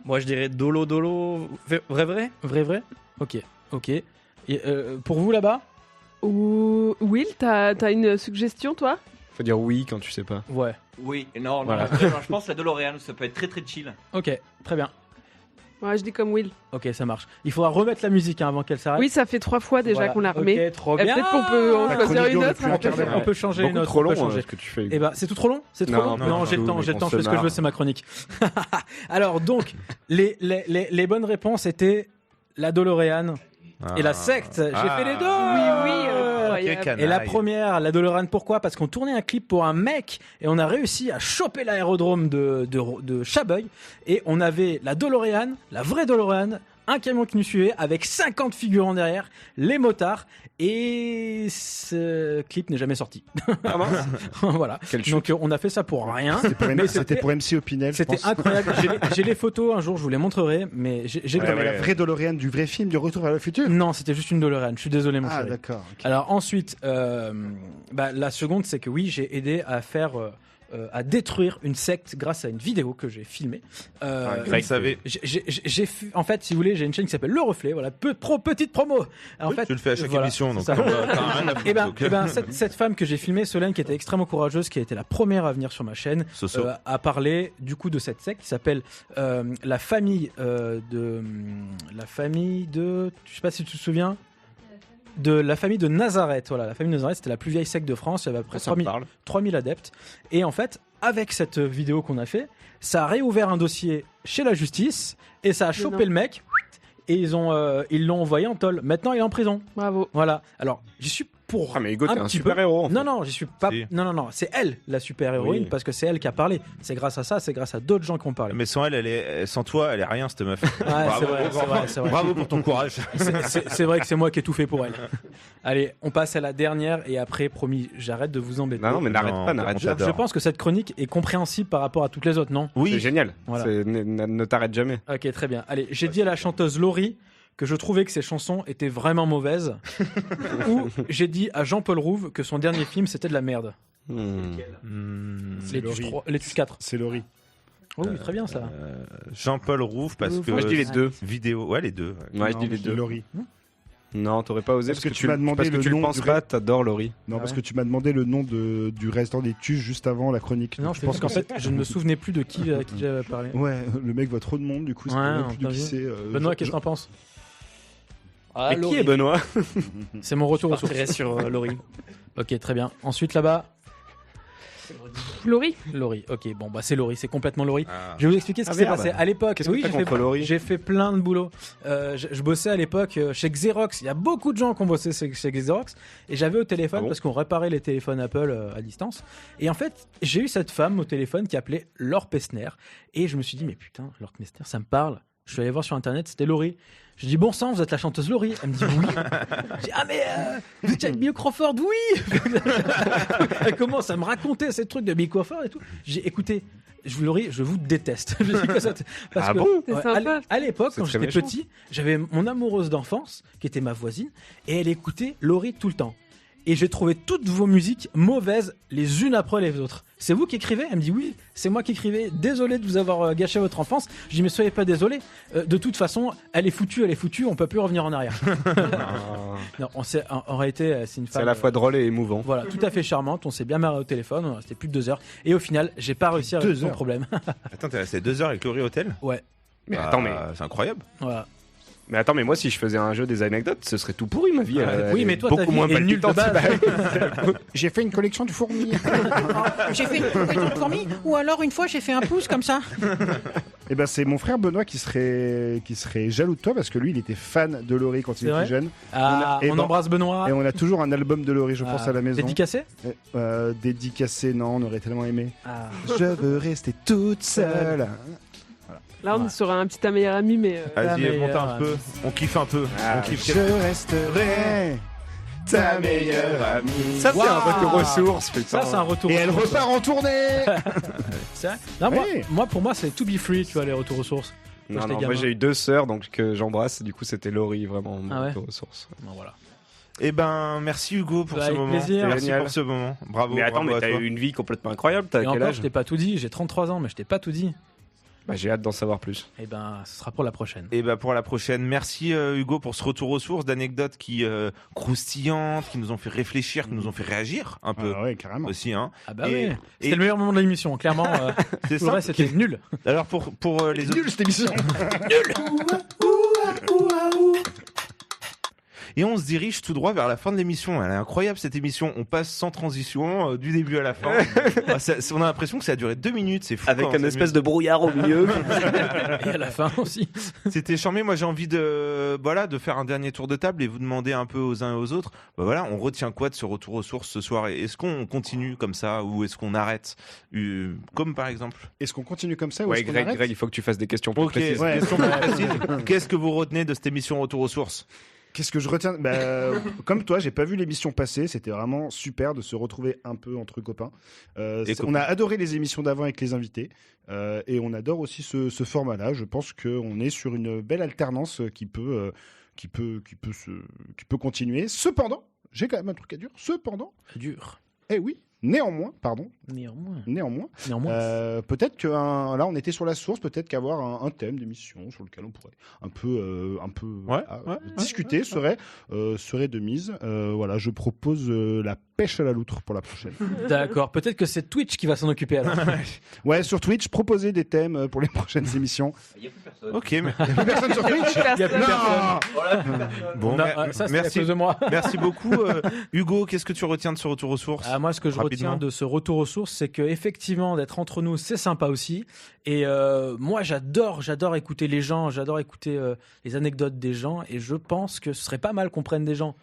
Moi, je dirais dolo. Vrai. Ok. Et, pour vous là-bas? Will, t'as une suggestion, toi? Faut dire oui quand tu sais pas. Ouais. Oui, non, Voilà. je pense à DeLorean, ça peut être très très chill. Ok, très bien. Ouais, je dis comme Will. Ok, ça marche. Il faudra remettre la musique avant qu'elle s'arrête. Oui, ça fait 3 fois déjà qu'on la remet. Ok, trop bien. Peut-être qu'on peut en choisir une autre. On peut changer une autre. Trop long, changer. ce que tu fais. Eh ben, c'est tout trop long? C'est trop long? Non, j'ai le temps, je fais ce que je veux, c'est ma chronique. Alors, donc, les bonnes réponses étaient la DeLorean et la secte. J'ai fait les deux. Et la première, la DeLorean, pourquoi? Parce qu'on tournait un clip pour un mec et on a réussi à choper l'aérodrome de Chabeuil, et on avait la DeLorean, la vraie DeLorean, un camion qui nous suivait avec 50 figurants derrière, les motards, et ce clip n'est jamais sorti. Ah mince. Voilà. Donc on a fait ça pour rien. C'était pour MC Opinel. C'était incroyable. J'ai les photos, un jour je vous les montrerai, mais j'ai la vraie DeLorean du vrai film du Retour vers le futur? Non, c'était juste une DeLorean. Je suis désolé, mon chéri. Ah d'accord. Okay. Alors ensuite, la seconde, c'est que oui, j'ai aidé à faire à détruire une secte grâce à une vidéo que j'ai filmée. Greg savait. En fait, si vous voulez, j'ai une chaîne qui s'appelle Le Reflet. Voilà, petite promo. En fait, tu le fais à chaque émission, donc. Cette femme que j'ai filmée, Solène, qui était extrêmement courageuse, qui a été la première à venir sur ma chaîne, a parlé du coup de cette secte qui s'appelle la famille de, je sais pas si tu te souviens. De la famille de Nazareth. Voilà, la famille de Nazareth, c'était la plus vieille secte de France. Il y avait à peu près 3000 adeptes. Et en fait, avec cette vidéo qu'on a fait, ça a réouvert un dossier chez la justice et ça a chopé le mec. Et ils l'ont envoyé en tôle. Maintenant, il est en prison. Bravo. Voilà. Alors, j'y suis pour mais Hugo, t'es un petit super-héros, en fait. Non, j'y suis pas. Si. Non, c'est elle la super-héroïne Oui. parce que c'est elle qui a parlé. C'est grâce à ça, c'est grâce à d'autres gens qui ont parlé. Mais sans elle, sans toi, elle est rien, cette meuf. Ouais, c'est vrai. Bravo pour ton courage. C'est vrai que c'est moi qui ai tout fait pour elle. Allez, on passe à la dernière et après, promis, j'arrête de vous embêter. Non, mais n'arrête pas. Je pense que cette chronique est compréhensible par rapport à toutes les autres, non? Oui, c'est génial. Voilà. Ne t'arrête jamais. Ok, très bien. Allez, j'ai dit à la chanteuse Laurie que je trouvais que ses chansons étaient vraiment mauvaises. Ou j'ai dit à Jean-Paul Rouve que son dernier film c'était de la merde. Les Tuches 4. C'est Laurie. Oh oui, très bien ça. Jean-Paul Rouve, parce que. Moi, je dis les deux. Vidéo. Ouais, les deux. Ouais, je dis les deux. Laurie. Non, t'aurais pas osé Parce que tu m'as demandé parce que le tu le nom penses du pas, t'adores Laurie. Non, parce que tu m'as demandé le nom du restaurant des Tuches juste avant la chronique. Non, je pense qu'en fait, je ne me souvenais plus de qui j'avais parlé. Ouais, le mec voit trop de monde, du coup, c'est Ouais, plus de qui c'est. Benoît, qu'est-ce que t'en penses? Mais qui est Benoît? C'est mon retour au sources. sur Laurie. Ok, très bien. Ensuite, là-bas. Laurie. Laurie, ok, bon, bah c'est Laurie, c'est complètement Laurie. Ah. Je vais vous expliquer ce qui s'est merde. passé à l'époque. Qu'est-ce que t'as contre Laurie? J'ai fait plein de boulot. Je bossais à l'époque chez Xerox. Il y a beaucoup de gens qui ont bossé chez Xerox. Et j'avais au téléphone, parce qu'on réparait les téléphones Apple à distance. Et en fait, j'ai eu cette femme au téléphone qui appelait Laure Pessner. Et je me suis dit, mais putain, Laure Pessner, ça me parle. Je suis allé voir sur internet, c'était Laurie. Je dis, bon sang, vous êtes la chanteuse Laurie. Elle me dit, oui. Je dis, ah, mais vous êtes Bill Crawford, oui. Elle commence à me raconter ces trucs de Bill Crawford et tout. J'ai écoutez, Laurie, je vous déteste. Je dis que ça, parce Ah que, bon? C'est sympa. à l'époque, C'est quand très j'étais méchant. petit, j'avais mon amoureuse d'enfance, qui était ma voisine, et elle écoutait Laurie tout le temps. Et j'ai trouvé toutes vos musiques mauvaises les unes après les autres. C'est vous qui écrivez? Elle me dit oui, c'est moi qui écrivais. Désolé de vous avoir gâché votre enfance. Je dis mais soyez pas désolé. De toute façon, elle est foutue, on peut plus revenir en arrière. Non, en réalité, c'est une femme. C'est à la fois drôle et émouvant. Voilà, tout à fait charmante. On s'est bien marré au téléphone. On est resté plus de 2 heures. Et au final, j'ai pas réussi à résoudre son problème. Attends, t'es resté 2 heures avec Laurie Hôtel? Ouais. Mais attends, mais. C'est incroyable. Voilà. Mais attends, mais moi, si je faisais un jeu des anecdotes, ce serait tout pourri, ma vie. Oui, mais toi, ta beaucoup vie moins est nulle de palpitante. base. J'ai fait une collection de fourmis. J'ai fait une collection de fourmis, ou alors une fois j'ai fait un pouce comme ça. Et ben c'est mon frère Benoît qui serait jaloux de toi parce que lui il était fan de Laurie quand il C'est était vrai jeune. Ah, et on ben, embrasse Benoît. Et on a toujours un album de Laurie, je pense, à la maison. Dédicacé? Dédicacé, non, on aurait tellement aimé. Ah. Je veux rester toute seule. Là, on est sur un petit meilleur ami, mais. Vas-y, monte un peu. On kiffe un peu. On kiffe Je resterai ta meilleure amie. Ça, c'est un retour aux sources, putain. Ça, c'est un retour Et aux elle sources. repart en tournée. C'est vrai. Non, Oui. moi, pour moi, c'est To Be Free, tu vois, les retours aux sources. Quand Non, j'étais non, gamin. moi j'ai eu 2 sœurs donc que j'embrasse, du coup c'était Laurie vraiment mon Ah ouais retour aux sources. Bon, voilà. Eh ben, merci Hugo pour Bah, ce avec moment. plaisir. Merci Génial. pour ce moment. Bravo. Mais attends, bravo mais à t'as toi. eu une vie complètement incroyable, t'as Et quel encore, âge? je t'ai pas tout dit. J'ai 33 ans, mais je t'ai pas tout dit. Bah, j'ai hâte d'en savoir plus. Eh ben, ce sera pour la prochaine. Et ben pour la prochaine. Merci Hugo pour ce retour aux sources d'anecdotes qui croustillantes, qui nous ont fait réfléchir, qui nous ont fait réagir un peu Ah ouais, carrément. aussi. Hein. Ah bah Et- oui. C'était le meilleur moment de l'émission, clairement. C'est tout le ça. reste, c'était nul. Alors pour les autres. Nul cette émission. Et on se dirige tout droit vers la fin de l'émission. Elle est incroyable cette émission. On passe sans transition du début à la fin. On a l'impression que ça a duré 2 minutes. C'est fou. Avec quand une on espèce s'amuse. de brouillard au milieu. Et à la fin aussi. C'était charmé. Moi, j'ai envie de faire un dernier tour de table et vous demander un peu aux uns et aux autres. Bah voilà, on retient quoi de ce retour aux sources ce soir? Est-ce qu'on continue comme ça ou est-ce qu'on arrête? Comme par exemple. Est-ce qu'on continue comme ça ou Ouais, est-ce qu'on Greg, arrête il faut que tu fasses des questions plus Ok. précises. Ouais. Question plus précise. Qu'est-ce que vous retenez de cette émission Retour aux sources? Qu'est-ce que je retiens? Comme toi, j'ai pas vu l'émission passer. C'était vraiment super de se retrouver un peu entre copains. On a adoré les émissions d'avant avec les invités. Et on adore aussi ce format-là. Je pense qu'on est sur une belle alternance qui peut continuer. Cependant, j'ai quand même un truc à dire. Cependant, Dur. eh oui, néanmoins, Néanmoins. peut-être que là on était sur la source, peut-être qu'avoir un thème d'émission sur lequel on pourrait un peu discuter serait de mise. Voilà, je propose la pêche à la loutre pour la prochaine. D'accord. Peut-être que c'est Twitch qui va s'en occuper alors. Ouais, sur Twitch, proposer des thèmes pour les prochaines émissions. Il n'y a plus personne. Ok, mais... Il y a plus personne sur Twitch. Il y a plus Non. personne. Voilà, plus personne. Bon, Non, ça, c'est à merci cause de moi. Merci beaucoup, Hugo. Qu'est-ce que tu retiens de ce retour aux sources? Ah, moi, ce que je Rapidement. retiens de ce retour aux sources, c'est que effectivement, d'être entre nous, c'est sympa aussi. Et moi, j'adore écouter les gens, j'adore écouter les anecdotes des gens. Et je pense que ce serait pas mal qu'on prenne des gens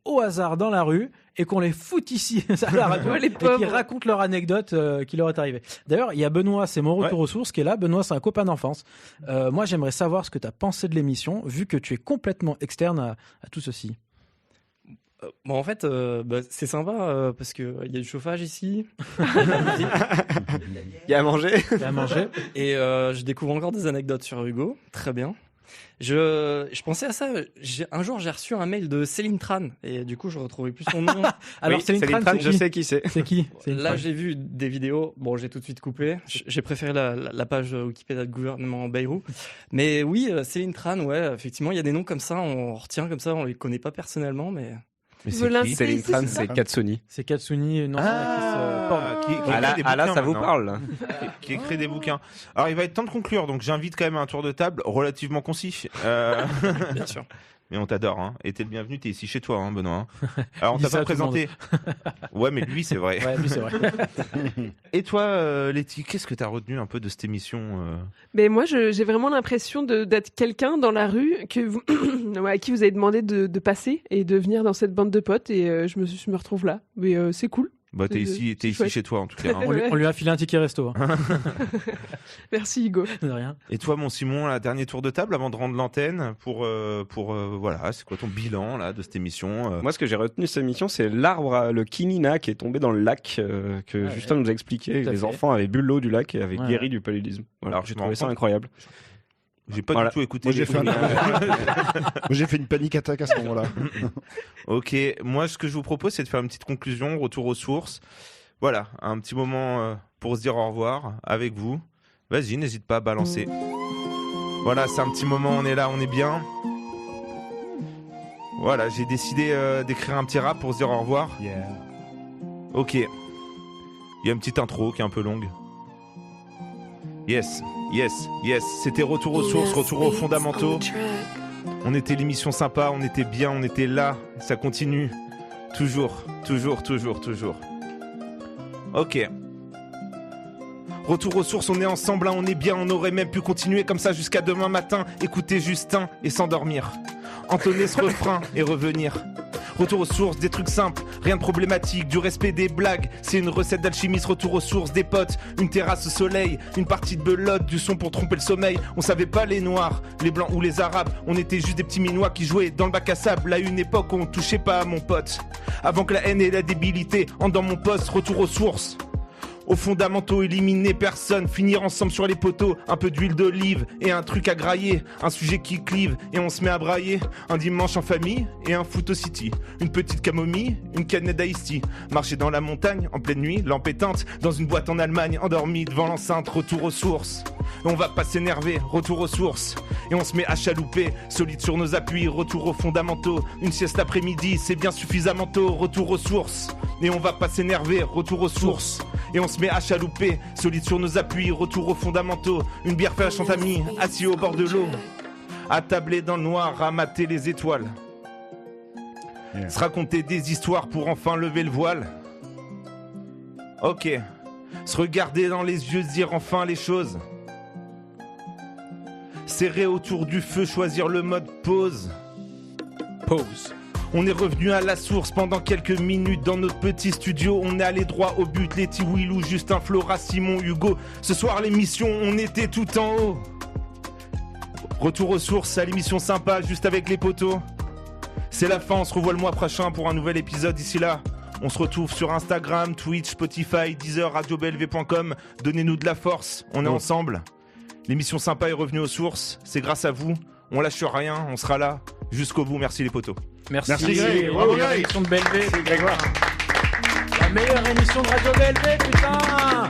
au hasard dans la rue et qu'on les foute ici à la radio Les et pauvres. qui racontent leur anecdote qui leur est arrivée. D'ailleurs, il y a Benoît, c'est mon retour aux sources, qui est là. Benoît, c'est un copain d'enfance. Moi, j'aimerais savoir ce que tu as pensé de l'émission, vu que tu es complètement externe à tout ceci. Bon, en fait, c'est sympa parce qu'il y a du chauffage ici. Il y a à manger. Il y a à manger. Et je découvre encore des anecdotes sur Hugo. Très bien. Je pensais à ça. Un jour, j'ai reçu un mail de Céline Tran. Et du coup, je retrouvais plus son nom. Alors, Oui, Céline Tran, c'est je qui sais qui c'est. C'est qui Là, j'ai vu des vidéos. Bon, j'ai tout de suite coupé. J'ai préféré la page Wikipédia de gouvernement Bayrou. Mais oui, Céline Tran, ouais, effectivement, il y a des noms comme ça. On retient comme ça. On les connaît pas personnellement, mais... Mais c'est qui Céline Tran, c'est Katsuni. C'est Katsuni, non, qui écrit des là, bouquins ça vous maintenant. parle. Qui écrit des bouquins. Alors, il va être temps de conclure, donc j'invite quand même à un tour de table relativement concis. Bien sûr. Mais on t'adore, hein. Et t'es le bienvenu, t'es ici chez toi, hein, Benoît. Alors, on Il t'a dit ça pas à tout le présenté. Ouais, mais lui, c'est vrai. Ouais, lui, c'est vrai. Et toi, Letty, qu'est-ce que t'as retenu un peu de cette émission Mais moi, j'ai vraiment l'impression d'être quelqu'un dans la rue à qui vous avez demandé de passer et de venir dans cette bande de potes, et je me retrouve là. Mais c'est cool. Bah, t'es ici chouette. chez toi, en tout cas. Hein. On lui a filé un ticket resto. Hein. Merci, Hugo. De rien. Et toi, mon Simon, un dernier tour de table avant de rendre l'antenne pour voilà, c'est quoi ton bilan là de cette émission Moi, ce que j'ai retenu de cette émission, c'est l'arbre, le Kinina, qui est tombé dans le lac, que Justin nous a expliqué. Tout à Les fait. enfants avaient bu l'eau du lac et avaient Ouais, guéri ouais. du paludisme. Voilà, Alors, j'ai je me trouvé ça rends compte- incroyable. J'ai pas Voilà. du tout écouté. Moi, j'ai fait une panique attaque à ce moment-là. Ok, moi ce que je vous propose, c'est de faire une petite conclusion, retour aux sources. Voilà, un petit moment pour se dire au revoir avec vous. Vas-y, n'hésite pas à balancer. Voilà, c'est un petit moment, on est là, on est bien. Voilà, j'ai décidé d'écrire un petit rap pour se dire au revoir. Yeah. Ok. Il y a une petite intro qui est un peu longue. Yes, yes, yes. C'était retour aux sources, retour aux fondamentaux. On était l'émission sympa, on était bien, on était là. Ça continue. Toujours, toujours, toujours, toujours. Ok. Retour aux sources, on est ensemble, là, on est bien. On aurait même pu continuer comme ça jusqu'à demain matin. Écouter Justin et s'endormir. Entonner ce refrain et revenir. Retour aux sources, des trucs simples, rien de problématique, du respect des blagues. C'est une recette d'alchimiste, retour aux sources, des potes, une terrasse au soleil, une partie de belote, du son pour tromper le sommeil. On savait pas les noirs, les blancs ou les arabes. On était juste des petits minois qui jouaient dans le bac à sable. À une époque où on touchait pas à mon pote. Avant que la haine et la débilité entrent dans mon poste, retour aux sources. Aux fondamentaux, éliminer personne, finir ensemble sur les poteaux, un peu d'huile d'olive et un truc à grailler, un sujet qui clive et on se met à brailler, un dimanche en famille et un foot au city, une petite camomille, une canette d'Ice Tea, marcher dans la montagne en pleine nuit, lampe éteinte, dans une boîte en Allemagne, endormi devant l'enceinte, retour aux sources. On va pas s'énerver, retour aux sources, et on se met à chalouper, solide sur nos appuis, retour aux fondamentaux, une sieste après-midi, c'est bien suffisamment tôt, retour aux sources, et on va pas s'énerver, retour aux sources. Et on se met à chalouper, solide sur nos appuis, retour aux fondamentaux. Une bière fraîche en amis, assis au bord de l'eau. Attablé dans le noir, à mater les étoiles. Yeah. Se raconter des histoires pour enfin lever le voile. Ok. Se regarder dans les yeux, se dire enfin les choses. Serrer autour du feu, choisir le mode pause. Pause. On est revenu à la source pendant quelques minutes dans notre petit studio. On est allé droit au but, Letty, Willou, Justin, Flora, Simon, Hugo. Ce soir, l'émission, on était tout en haut. Retour aux sources, à l'émission sympa, juste avec les potos. C'est la fin, on se revoit le mois prochain pour un nouvel épisode. D'ici là, on se retrouve sur Instagram, Twitch, Spotify, Deezer, RadioBLV.com. Donnez-nous de la force, on est ensemble. L'émission sympa est revenue aux sources, c'est grâce à vous. On lâche rien, on sera là jusqu'au bout. Merci les potos. Merci Greg. La Bravo, meilleure Greg. émission de BLV. La meilleure émission de Radio BLV, putain.